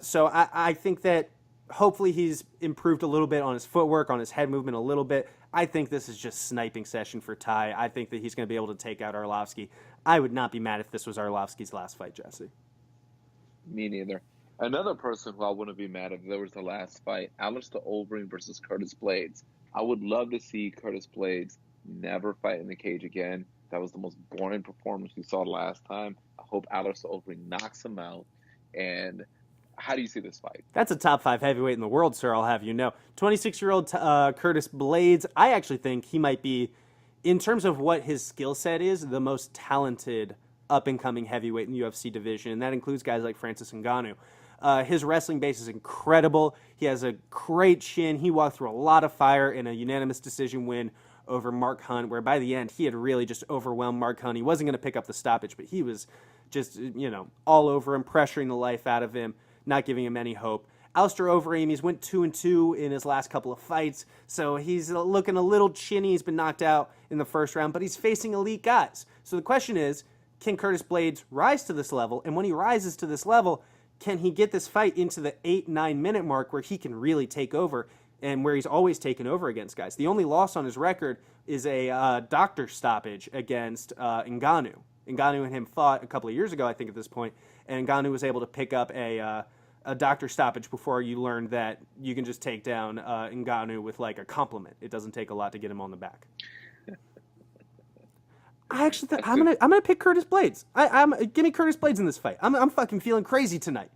So I think that hopefully he's improved a little bit on his footwork, on his head movement a little bit. I think this is just sniping session for Ty. I think that he's going to be able to take out Arlovski. I would not be mad if this was Arlovski's last fight, Jesse.
Me neither. Another person who I wouldn't be mad if there was the last fight, Alistair Overeem versus Curtis Blaydes. I would love to see Curtis Blaydes never fight in the cage again. That was the most boring performance we saw last time. I hope Alistair Overeem knocks him out. And how do you see this fight?
That's a top 5 heavyweight in the world, sir, I'll have you know. 26-year-old Curtis Blaydes, I actually think he might be in terms of what his skill set is, the most talented up-and-coming heavyweight in the UFC division, and that includes guys like Francis Ngannou. His wrestling base is incredible. He has a great chin. He walked through a lot of fire in a unanimous decision win over Mark Hunt, where by the end he had really just overwhelmed Mark Hunt. He wasn't going to pick up the stoppage, but he was just, all over him, pressuring the life out of him, not giving him any hope. Alistair Overeem, he's went 2-2 in his last couple of fights, so he's looking a little chinny. He's been knocked out in the first round, but he's facing elite guys. So the question is, can Curtis Blaydes rise to this level? And when he rises to this level, can he get this fight into the 8-9 minute mark where he can really take over and where he's always taken over against guys? The only loss on his record is a doctor stoppage against Ngannou. Ngannou and him fought a couple of years ago, I think, at this point, and Ngannou was able to pick up a doctor stoppage before you learned that you can just take down Ngannou with like a compliment. It doesn't take a lot to get him on the back. I actually think I'm gonna pick Curtis Blaydes. Give me Curtis Blaydes in this fight. I'm fucking feeling crazy tonight.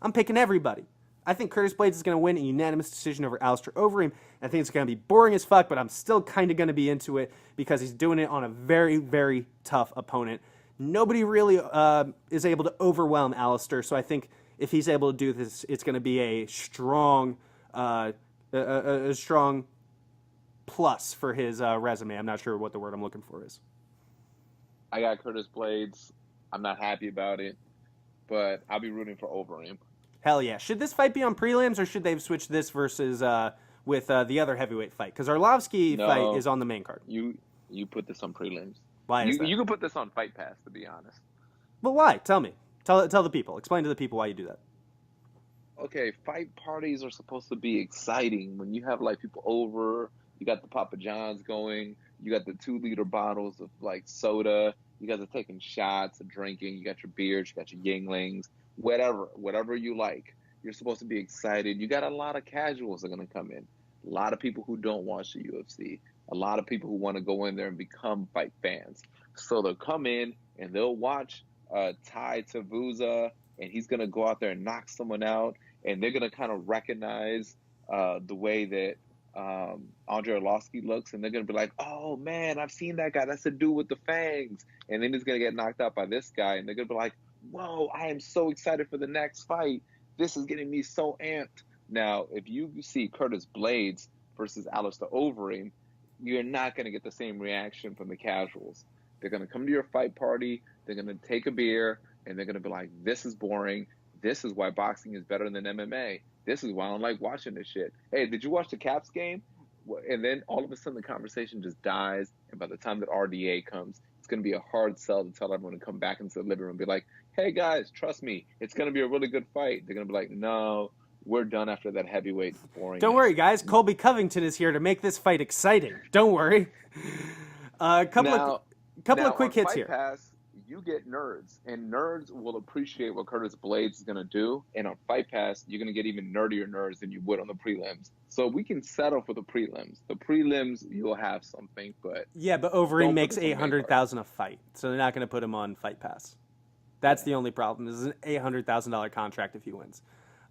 I'm picking everybody. I think Curtis Blaydes is gonna win a unanimous decision over Alistair Overeem. I think it's gonna be boring as fuck, but I'm still kind of gonna be into it because he's doing it on a very, very tough opponent. Nobody really is able to overwhelm Alistair, so I think if he's able to do this, it's gonna be a strong plus for his resume. I'm not sure what the word I'm looking for is.
I got Curtis Blaydes. I'm not happy about it, but I'll be rooting for Overeem.
Hell yeah. Should this fight be on prelims, or should they have switched this versus with the other heavyweight fight? Because Arlovski fight is on the main card.
You put this on prelims.
Why is that?
You can put this on Fight Pass, to be honest.
But why? Tell me. Tell the people. Explain to the people why you do that.
Okay, fight parties are supposed to be exciting. When you have like people over, you got the Papa John's going, you got the 2-liter bottles of like soda, you guys are taking shots, drinking, you got your beers, you got your Yinglings, whatever you like. You're supposed to be excited. You got a lot of casuals that are going to come in. A lot of people who don't watch the UFC. A lot of people who want to go in there and become fight fans. So they'll come in and they'll watch Tai Tuivasa, and he's going to go out there and knock someone out, and they're going to kind of recognize the way that Andrei Arlovski looks, and they're going to be like, oh, man, I've seen that guy. That's the dude with the fangs. And then he's going to get knocked out by this guy, and they're going to be like, whoa, I am so excited for the next fight. This is getting me so amped. Now, if you see Curtis Blaydes versus Alistair Overeem, you're not going to get the same reaction from the casuals. They're going to come to your fight party, they're going to take a beer, and they're going to be like, this is boring. This is why boxing is better than MMA. This is why I don't like watching this shit. Hey, did you watch the Caps game? And then all of a sudden the conversation just dies, and by the time that RDA comes, it's going to be a hard sell to tell everyone to come back into the living room and be like, hey, guys, trust me, it's going to be a really good fight. They're going to be like, no, we're done after that heavyweight boring.
Don't worry, guys. Colby Covington is here to make this fight exciting. Don't worry. A couple of quick hits here.
Pass, you get nerds, and nerds will appreciate what Curtis Blaydes is going to do. And on Fight Pass, you're going to get even nerdier nerds than you would on the prelims. So we can settle for the prelims. The prelims, you'll have something, but
yeah, but Overeem makes $800,000 a fight, so they're not going to put him on Fight Pass. That's the only problem. This is an $800,000 contract if he wins.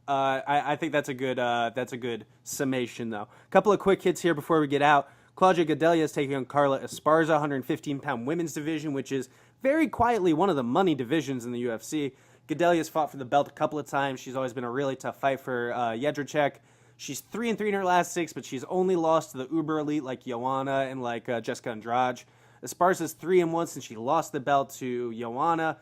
I think that's a good summation, though. A couple of quick hits here before we get out. Claudia Gadelha is taking on Carla Esparza, 115-pound women's division, which is very quietly one of the money divisions in the UFC. Gadelha has fought for the belt a couple of times. She's always been a really tough fight for Jedrzejczyk. She's 3-3 in her last 6, but she's only lost to the uber elite like Joanna and like Jessica Andrade. Esparza's 3-1 since she lost the belt to Joanna.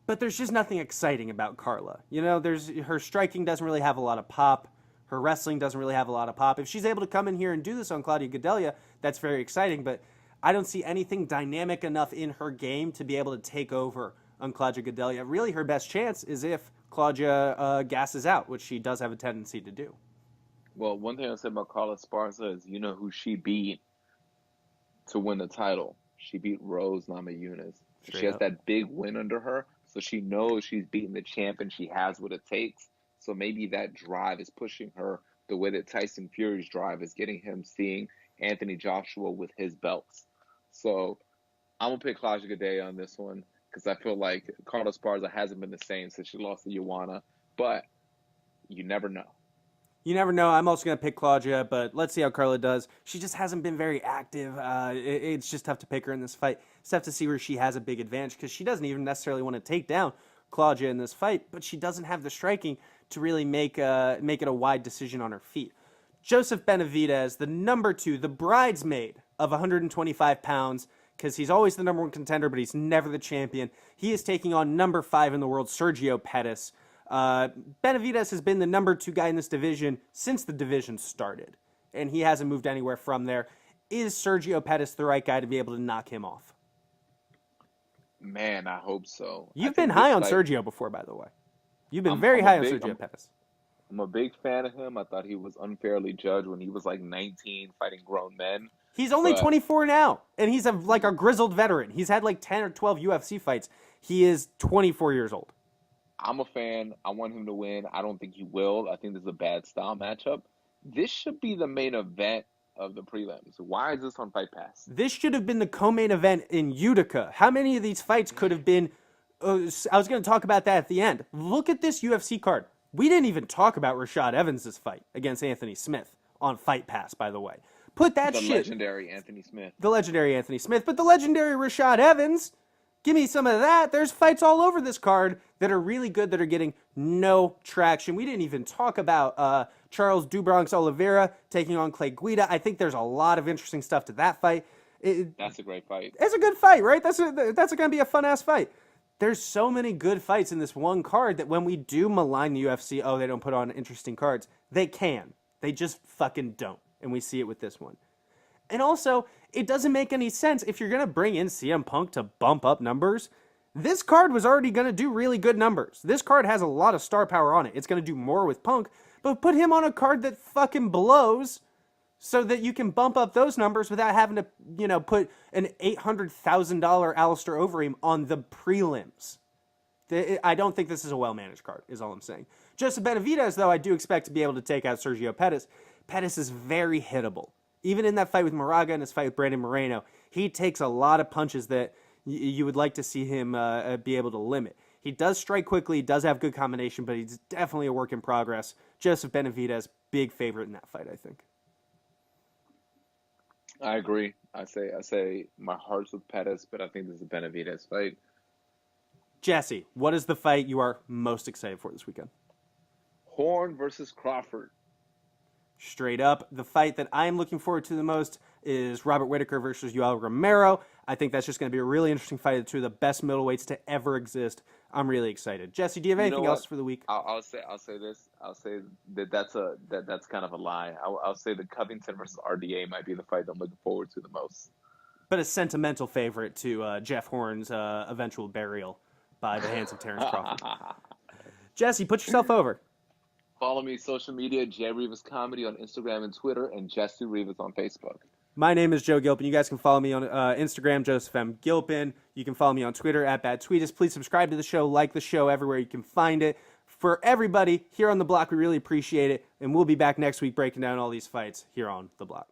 But there's just nothing exciting about Carla. You know, her striking doesn't really have a lot of pop. Her wrestling doesn't really have a lot of pop. If she's able to come in here and do this on Claudia Gadelha, that's very exciting. But I don't see anything dynamic enough in her game to be able to take over on Claudia Gadelha. Really, her best chance is if Claudia gasses out, which she does have a tendency to do.
Well, one thing I said about Carla Esparza is, you know who she beat to win the title? She beat Rose Namajunas. She has that big win under her. So she knows she's beating the champ and she has what it takes. So maybe that drive is pushing her the way that Tyson Fury's drive is getting him seeing Anthony Joshua with his belts. So I'm going to pick Claudia Gadelha on this one because I feel like Carla Esparza hasn't been the same since she lost to Joanna. But you never know.
You never know. I'm also going to pick Claudia, but let's see how Carla does. She just hasn't been very active. It's just tough to pick her in this fight. It's tough to see where she has a big advantage because she doesn't even necessarily want to take down Claudia in this fight, but she doesn't have the striking to really make it a wide decision on her feet. Joseph Benavidez, the number 2, the bridesmaid of 125 pounds, because he's always the number 1 contender, but he's never the champion. He is taking on number 5 in the world, Sergio Pettis. Benavidez has been the number 2 guy in this division since the division started, and he hasn't moved anywhere from there. Is Sergio Pettis the right guy to be able to knock him off?
Man, I hope so.
You've been high on Sergio before, by the way. You've been very high on Sergio Pettis.
I'm a big fan of him. I thought he was unfairly judged when he was like 19 fighting grown men.
He's only 24 now, and he's like a grizzled veteran. He's had like 10 or 12 UFC fights. He is 24 years old.
I'm a fan. I want him to win. I don't think he will. I think this is a bad style matchup. This should be the main event of the prelims. Why is this on Fight Pass?
This should have been the co-main event in Utica. How many of these fights could have been... I was going to talk about that at the end. Look at this UFC card. We didn't even talk about Rashad Evans' fight against Anthony Smith on Fight Pass, by the way. Put that
the
shit...
legendary Anthony Smith.
The legendary Anthony Smith. But the legendary Rashad Evans... Give me some of that. There's fights all over this card that are really good that are getting no traction. We didn't even talk about Charles Dubronx Oliveira taking on Clay Guida. I think there's a lot of interesting stuff to that fight.
That's a great fight.
It's a good fight, right? That's going to be a fun-ass fight. There's so many good fights in this one card that when we do malign the UFC, oh, they don't put on interesting cards. They can. They just fucking don't. And we see it with this one. And also, it doesn't make any sense if you're going to bring in CM Punk to bump up numbers. This card was already going to do really good numbers. This card has a lot of star power on it. It's going to do more with Punk, but put him on a card that fucking blows so that you can bump up those numbers without having to, put an $800,000 Alistair Overeem on the prelims. I don't think this is a well-managed card, is all I'm saying. Joseph Benavidez, though, I do expect to be able to take out Sergio Pettis. Pettis is very hittable. Even in that fight with Moraga and his fight with Brandon Moreno, he takes a lot of punches that you would like to see him be able to limit. He does strike quickly, he does have good combination, but he's definitely a work in progress. Joseph Benavidez, big favorite in that fight, I think.
I agree. I say my heart's with Pettis, but I think this is a Benavidez fight.
Jesse, what is the fight you are most excited for this weekend?
Horn versus Crawford.
Straight up, the fight that I am looking forward to the most is Robert Whittaker versus Yoel Romero. I think that's just going to be a really interesting fight of two of the best middleweights to ever exist. I'm really excited. Jesse, do you have anything else for the week?
I'll say this. I'll say that's kind of a lie. I'll say that Covington versus RDA might be the fight I'm looking forward to the most.
But a sentimental favorite to Jeff Horn's eventual burial by the hands of Terrance Crawford. Jesse, put yourself over.
Follow me social media, J Rivas Comedy on Instagram and Twitter, and Jesse Rivas on Facebook.
My name is Joe Gilpin. You guys can follow me on Instagram, Joseph M. Gilpin. You can follow me on Twitter at BadTweetus. Please subscribe to the show, like the show everywhere you can find it. For everybody here on The Block, we really appreciate it. And we'll be back next week breaking down all these fights here on The Block.